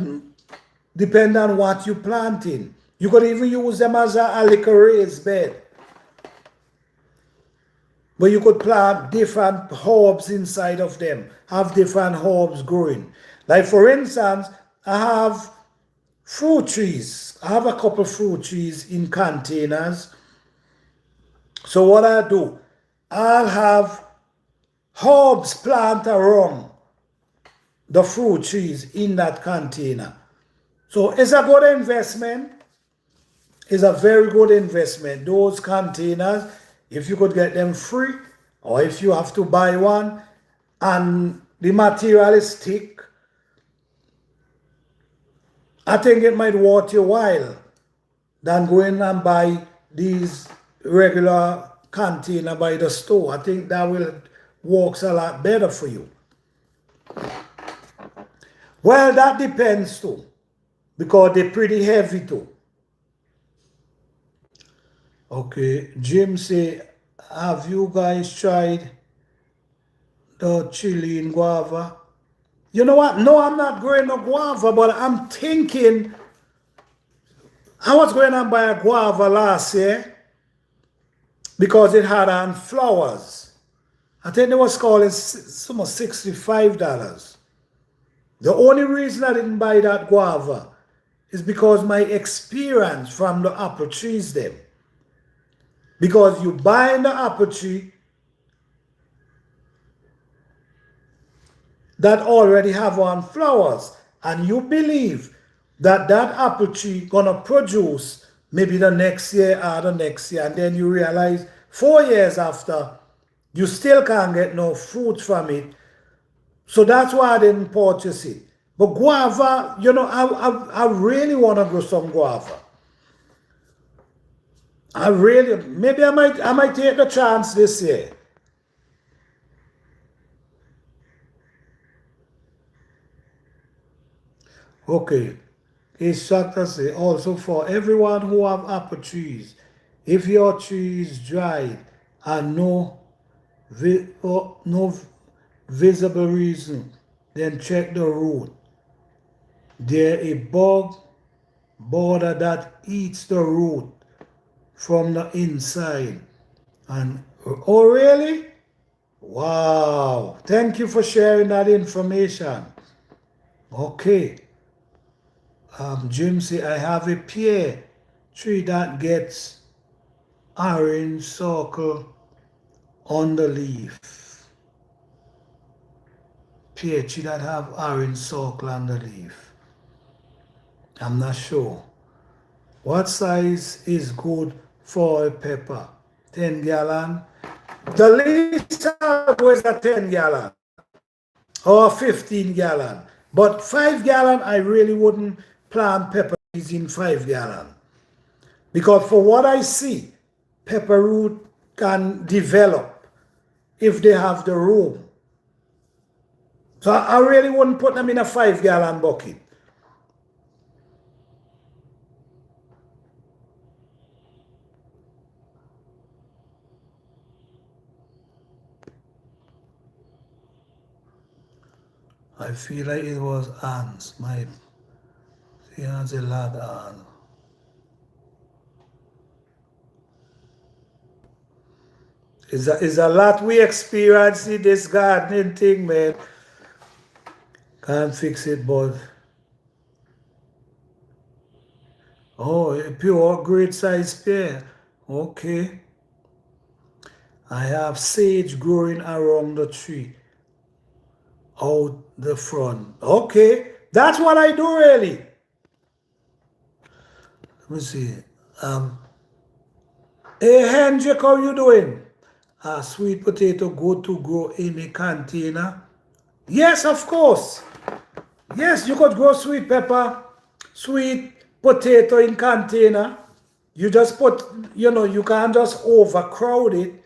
depending on what you're planting. You could even use them as a liquor raised bed. But you could plant different herbs inside of them, have different herbs growing. Like for instance, I have fruit trees. I have a couple fruit trees in containers. So what I do, I'll have herbs planted around the fruit trees in that container. So it's a good investment. It's a very good investment. Those containers, if you could get them free, or if you have to buy one, and the material is thick, I think it might worth your while than going and buy these regular container by the store. I think that will works a lot better for you. Well, that depends too, because they're pretty heavy too. Okay, Jim say, have you guys tried the chili in guava? You know what? No, I'm not growing no guava, but I'm thinking, I was going to buy a guava last year because it had on flowers. I think it was calling some $65. The only reason I didn't buy that guava is because my experience from the apple trees them. Because you buy the apple tree that already have on flowers, and you believe that that apple tree gonna produce maybe the next year or the next year, and then you realize 4 years after you still can't get no fruit from it. So that's why I didn't purchase it. But guava, you know, I really want to grow some guava. I really, maybe I might take the chance this year. Okay. Instructor say also for everyone who have apple trees, if your tree is dried and no visible reason, then check the root. There a bug border that eats the root from the inside. And oh really? Wow. Thank you for sharing that information. Okay. Jim say I have a pear tree that gets orange circle on the leaf. Pear tree that have orange circle on the leaf. I'm not sure. What size is good for a pepper? 10 gallon? The least I'll go is a 10 gallon or 15 gallon. But 5 gallon, I really wouldn't plant pepper trees in 5 gallon. Because for what I see, pepper root can develop if they have the room. So I really wouldn't put them in a 5 gallon bucket. I feel like it was ants. My feelings a lot of ants. It's a lot we experience in this gardening thing, man. Can't fix it, but oh, a pure great size pear. Okay. I have sage growing around the tree, out the front. Okay, that's what I do really. Let me see. Hey Hendrik, how you doing? Sweet potato good to grow in a container? Yes, of course. Yes, you could grow sweet pepper, sweet potato in container. You just put, you know, you can't just overcrowd it,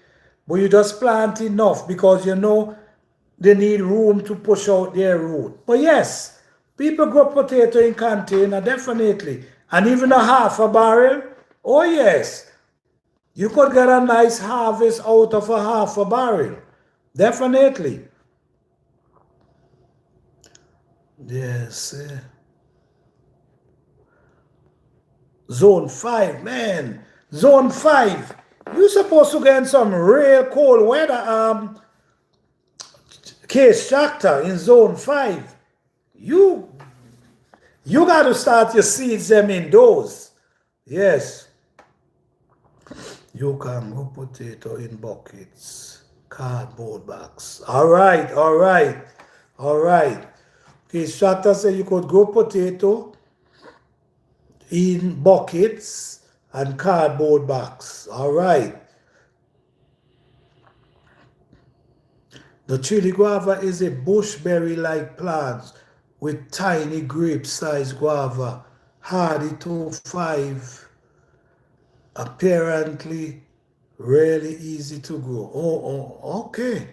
but you just plant enough because you know they need room to push out their root. But yes, people grow potato in container, definitely. And even a half a barrel, oh yes. You could get a nice harvest out of a half a barrel. Definitely. Yes. Zone 5, man. Zone 5. You're supposed to get some real cold weather. Case tractor in zone 5. You got to start your seeds them indoors. Yes. You can grow potato in buckets, cardboard bags. All right, all right, all right. Case tractor said you could grow potato in buckets and cardboard bags. All right. The chili guava is a bushberry-like plant with tiny grape-sized guava, hardy to 5, apparently really easy to grow. Oh, okay.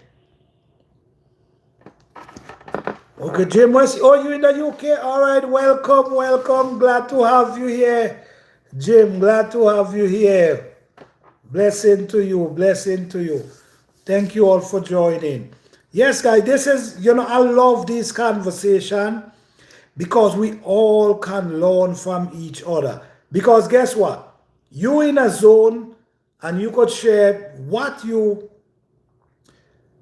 Okay, Jim West, oh, you in the UK? All right, welcome, welcome. Glad to have you here. Jim, glad to have you here. Blessing to you, blessing to you. Thank you all for joining. Yes, guys, this is, you know, I love this conversation because we all can learn from each other. Because guess what? You in a zone and you could share what you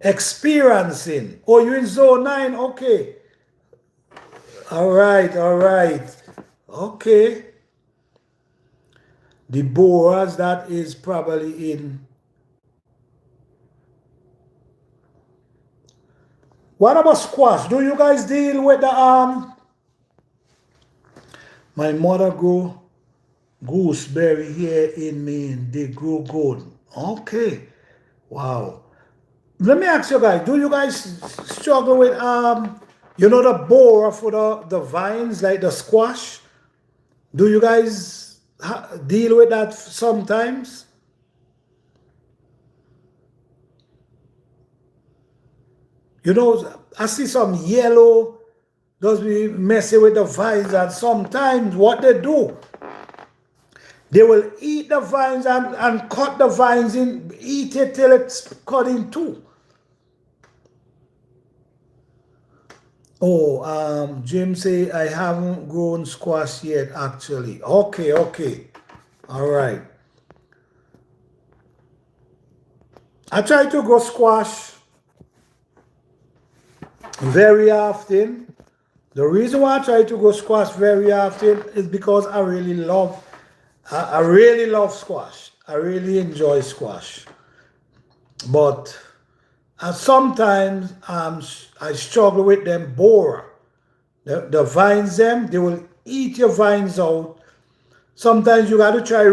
experiencing. Oh, you in zone 9? Okay. All right, all right. Okay. The Boras, that is probably in. What about squash? Do you guys deal with the my mother grew gooseberry here in Maine. They grow good. Okay. Wow. Let me ask you guys, do you guys struggle with You know the borer for the vines, like the squash? Do you guys deal with that sometimes? You know, I see some yellow, those be messing with the vines, and sometimes what they do, they will eat the vines and cut the vines in, eat it till it's cut in two. Oh, Jim say I haven't grown squash yet actually. Okay, okay. All right. I try to grow squash very often. The reason why I try to grow squash very often is because I really love squash. I really enjoy squash. But sometimes I struggle with them borer. The vines them, they will eat your vines out. Sometimes you got to try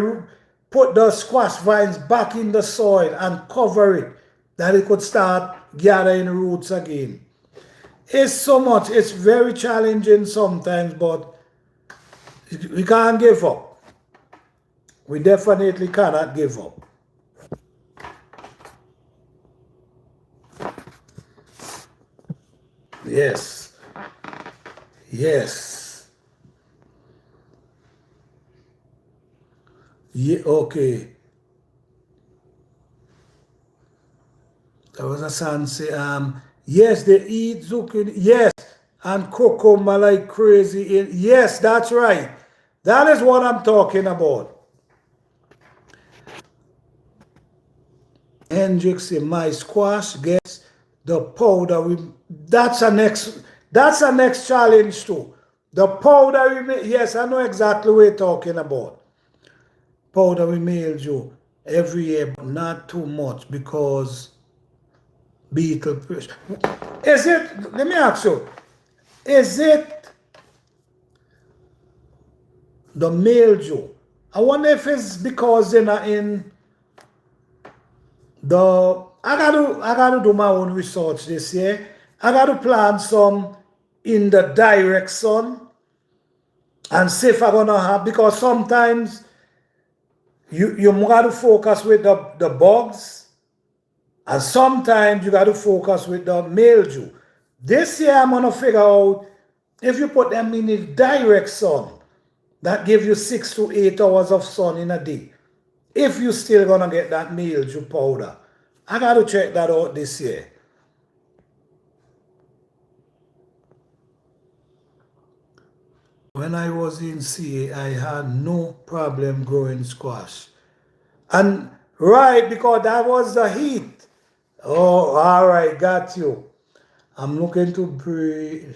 put the squash vines back in the soil and cover it, that it could start gathering roots again. It's so much, it's very challenging sometimes, but we can't give up. We definitely cannot give up. Yes. Yes. Yeah, okay. There was a son say, yes, they eat zucchini. Yes, and cucumber like crazy. Yes, that's right. That is what I'm talking about. Hendrix in my squash gets the powder. That's a next challenge too. The powder we make, yes, I know exactly what you're talking about. Powder we mildew every year, but not too much because beetle pressure. Is it, let me ask you, is it the mildew? I wonder if it's because they're not in I gotta do my own research this year. I gotta plant some in the direct sun and see if I'm gonna have, because sometimes you gotta focus with the bugs, and sometimes you gotta focus with the mildew. This year I'm gonna figure out if you put them in the direct sun, that gives you 6 to 8 hours of sun in a day. If you still gonna get that mildew powder. I gotta check that out this year. When I was in CA, I had no problem growing squash. And right, because that was the heat. Oh, all right, got you. I'm looking to breed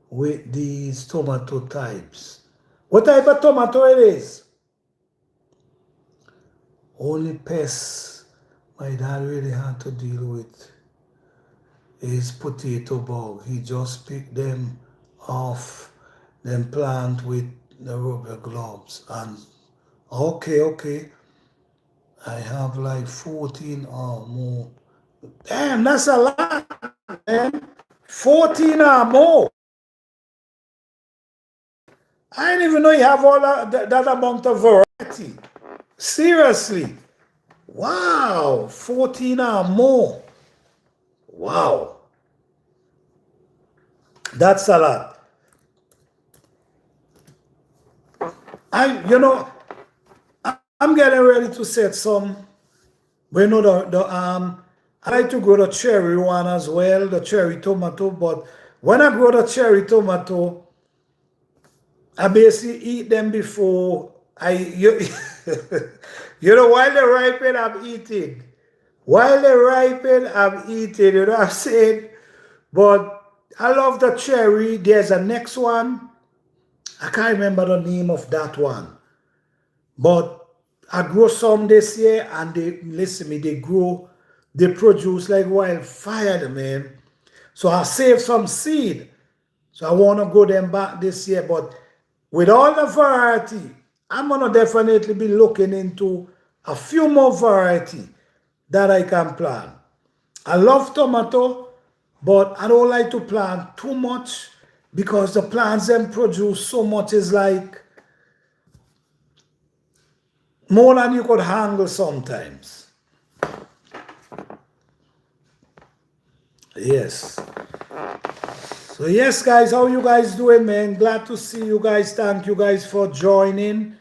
with these tomato types. What type of tomato it is? Only pests my dad really had to deal with is potato bug. He just picked them off, then plant with the rubber gloves. And okay, okay. I have like 14 or more. Damn, that's a lot, man. 14 or more. I didn't even know you have all that amount of variety. Seriously. Wow. 14 or more. Wow. That's a lot. I'm getting ready to set some. We know I like to grow the cherry one as well, the cherry tomato. But when I grow the cherry tomato, I basically eat them before while they ripen, I'm eating. While they ripen, I'm eating. You know what I'm saying? But I love the cherry. There's a next one. I can't remember the name of that one. But I grow some this year, and they produce like wildfire, man. So I saved some seed. So I want to grow them back this year. But with all the variety, I'm going to definitely be looking into a few more variety that I can plant. I love tomato, but I don't like to plant too much because the plants them produce so much is like more than you could handle sometimes. Yes. So yes, guys, how you guys doing, man? Glad to see you guys. Thank you guys for joining.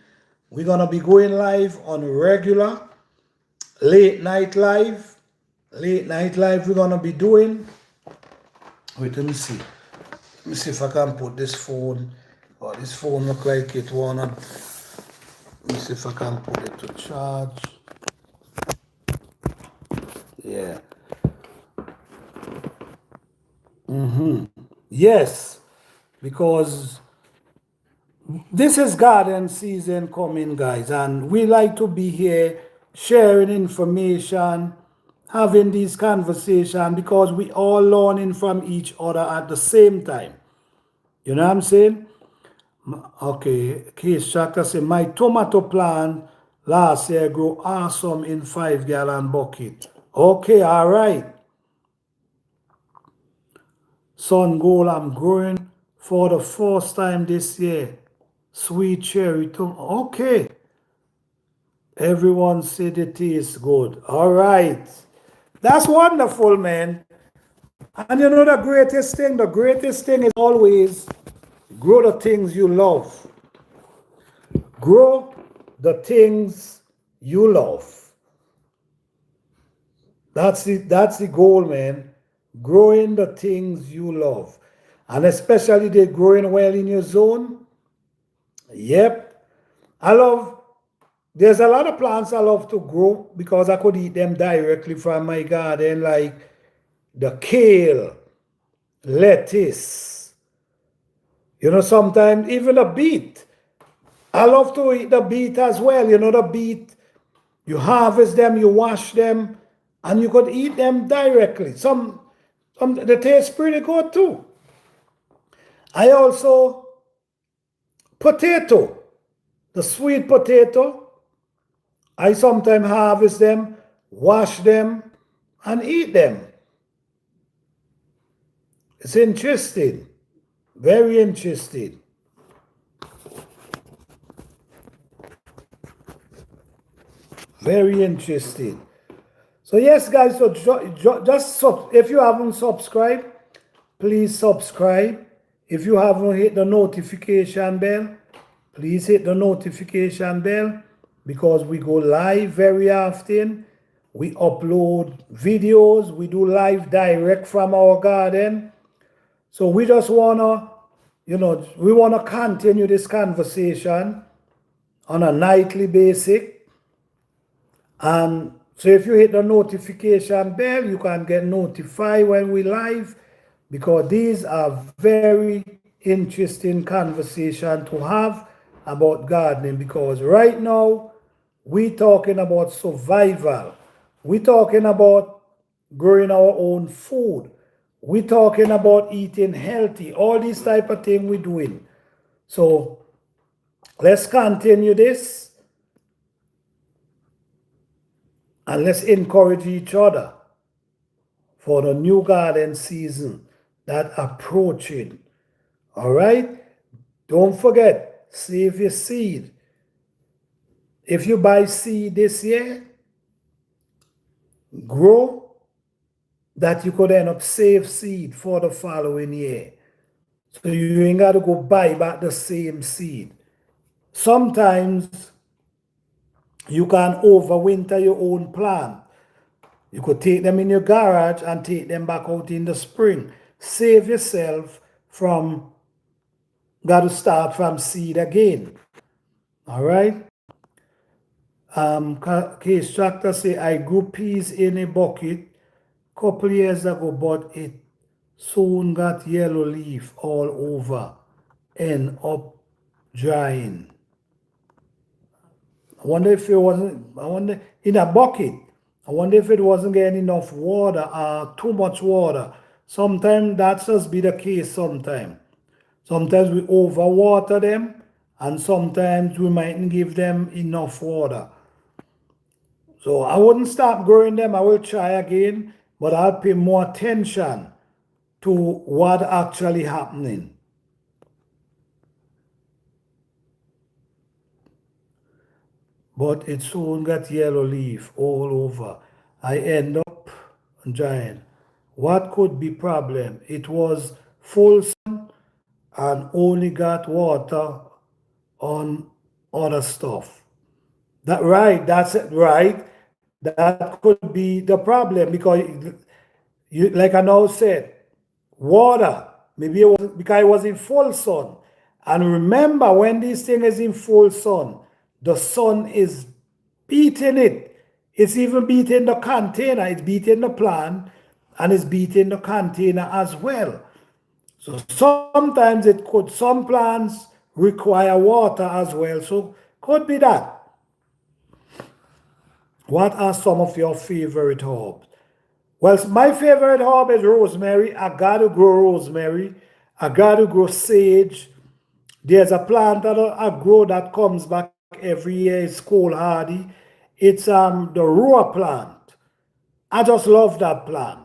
We're gonna be going live on regular late night live. Late night live we're gonna be doing. Wait, let me see. Let me see if I can put this phone. Oh, this phone look like it wanna. Let me see if I can put it to charge. Yeah. Yes, because this is garden season coming, guys, and we like to be here sharing information, having these conversations because we all learning from each other at the same time. You know what I'm saying? Okay, Case Tractor say my tomato plant last year grew awesome in 5-gallon bucket. Okay, all right. Sun Gold, I'm growing for the first time this year. Sweet cherry tomato. Okay. Everyone said it tastes good. All right. That's wonderful, man. And you know the greatest thing? The greatest thing is always grow the things you love. Grow the things you love. That's the goal, man. Growing the things you love. And especially they're growing well in your zone. Yep. There's a lot of plants I love to grow because I could eat them directly from my garden, like the kale, lettuce. You know, sometimes even the beet. I love to eat the beet as well. You know, the beet, you harvest them, you wash them, and you could eat them directly. Some they taste pretty good too. I also, potato, the sweet potato. I sometimes harvest them, wash them, and eat them. It's interesting. Very interesting. Very interesting. So yes, guys, so if you haven't subscribed, please subscribe. If you haven't hit the notification bell, please hit the notification bell because we go live very often. We upload videos. We do live direct from our garden. So we just wanna, we wanna continue this conversation on a nightly basis. And so if you hit the notification bell, you can get notified when we live because these are very interesting conversation to have about gardening because right now we talking about survival. We talking about growing our own food. We talking about eating healthy. All these type of thing we doing. So let's continue this and let's encourage each other for the new garden season that approaching. All right? Don't forget, save your seed. If you buy seed this year, grow that you could end up save seed for the following year. So you ain't got to go buy back the same seed. Sometimes you can overwinter your own plant. You could take them in your garage and take them back out in the spring. Save yourself from got to start from seed again. All right? Case Tractor say, I grew peas in a bucket couple years ago, but it soon got yellow leaf all over and up drying. I wonder if it wasn't, in a bucket, I wonder if it wasn't getting enough water or too much water. Sometimes that just be the case sometimes. Sometimes we overwater them and sometimes we mightn't give them enough water. So I wouldn't stop growing them. I will try again, but I'll pay more attention to what actually happening. But it soon got yellow leaf all over. I end up giant. What could be problem? It was full sun and only got water on other stuff. That right, that's it, right. That could be the problem because you, like I now said, water. Maybe it was because it was in full sun. And remember, when this thing is in full sun, the sun is beating it. It's even beating the container. It's beating the plant and it's beating the container as well. So sometimes it could, some plants require water as well. So could be that. What are some of your favorite herbs? Well, my favorite herb is rosemary. I gotta grow rosemary. I gotta grow sage. There's a plant that I grow that comes back every year. It's called hardy. It's the raw plant. I just love that plant.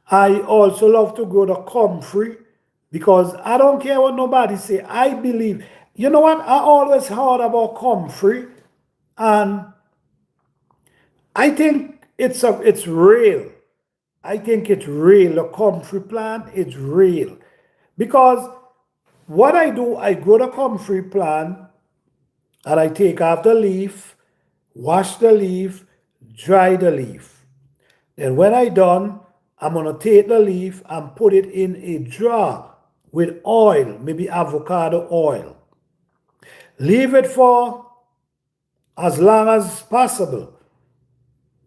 I also love to grow the comfrey because I don't care what nobody say. I believe. You know what? I always heard about comfrey, and I think it's real. I think it's real. The comfrey plant is real. Because what I do, I grow the comfrey plant and I take off the leaf, wash the leaf, dry the leaf. Then when I done, I'm gonna take the leaf and put it in a jar with oil, maybe avocado oil. Leave it for as long as possible.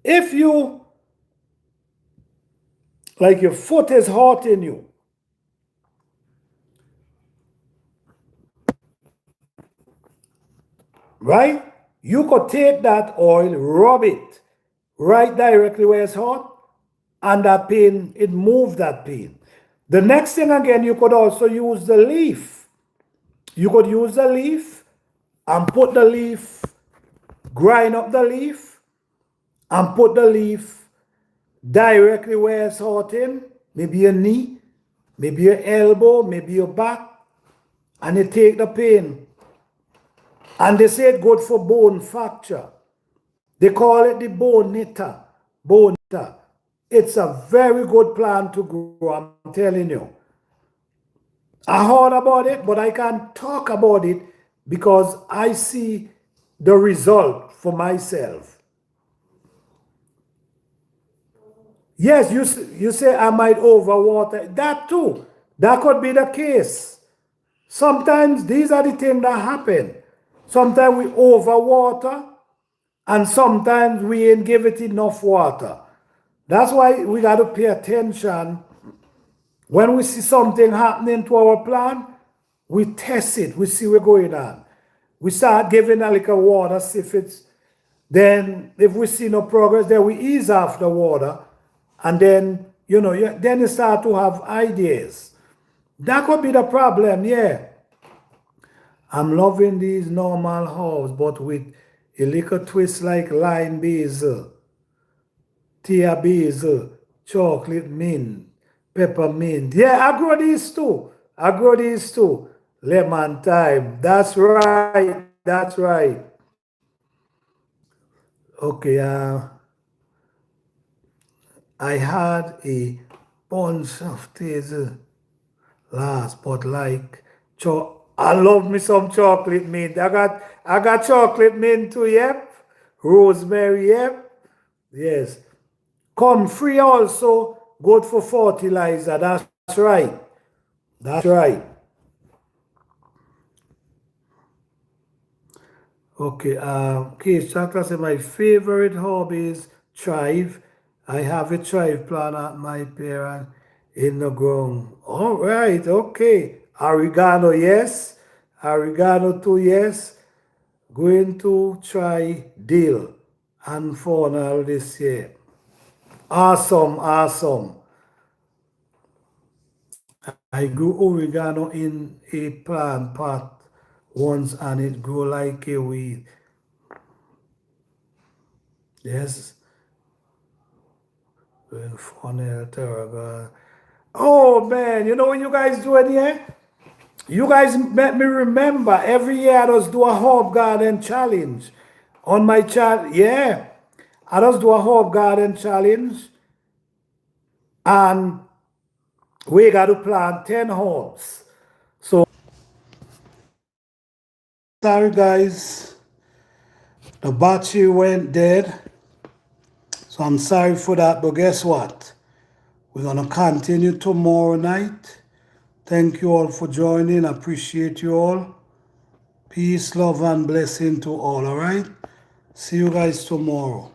If you, like your foot is hurting you, right? You could take that oil, rub it right directly where it's hot, and that pain, it moves that pain. The next thing again, you could also use the leaf. You could use the leaf and put the leaf, grind up the leaf, and put the leaf directly where it's hurting, maybe your knee, maybe your elbow, maybe your back, and you take the pain. And they say it's good for bone fracture. They call it the bone knitter. Bone knitter. It's a very good plant to grow, I'm telling you. I heard about it, but I can't talk about it because I see the result for myself. Yes, you say I might overwater. That too. That could be the case. Sometimes these are the things that happen. Sometimes we overwater and sometimes we ain't give it enough water. That's why we got to pay attention. When we see something happening to our plant, we test it, we see what's going on. We start giving a little water, see if it's, then if we see no progress, then we ease off the water, and then, then you start to have ideas. That could be the problem, yeah. I'm loving these normal herbs, but with a little twist like lime basil, tea basil, chocolate mint, peppermint. Yeah, I grow these too. I grow these too. Lemon thyme. That's right. That's right. Okay, I had a bunch of these last, but like, I love me some chocolate mint. I got chocolate mint too, yep. Rosemary, yep. Yes. Comfrey also good for fertilizer. That's right. That's right. Okay, Case Chocolate said my favorite hobby is thrive. I have a thrive plant at my parent in the ground. All right, okay. Oregano, yes. Oregano too, yes. Going to try dill and fauna this year. Awesome, awesome. I grew oregano in a plant pot once and it grew like a weed. Yes, funnel, tarragon. Oh man, you know what you guys doing here? You guys make me remember every year I just do a herb garden challenge on my channel. Yeah, I just do a herb garden challenge, and we got to plant 10 herbs. So sorry guys, the battery went dead. So I'm sorry for that, but guess what? We're gonna continue tomorrow night. Thank you all for joining. Appreciate you all. Peace, love, and blessing to all, all right? See you guys tomorrow.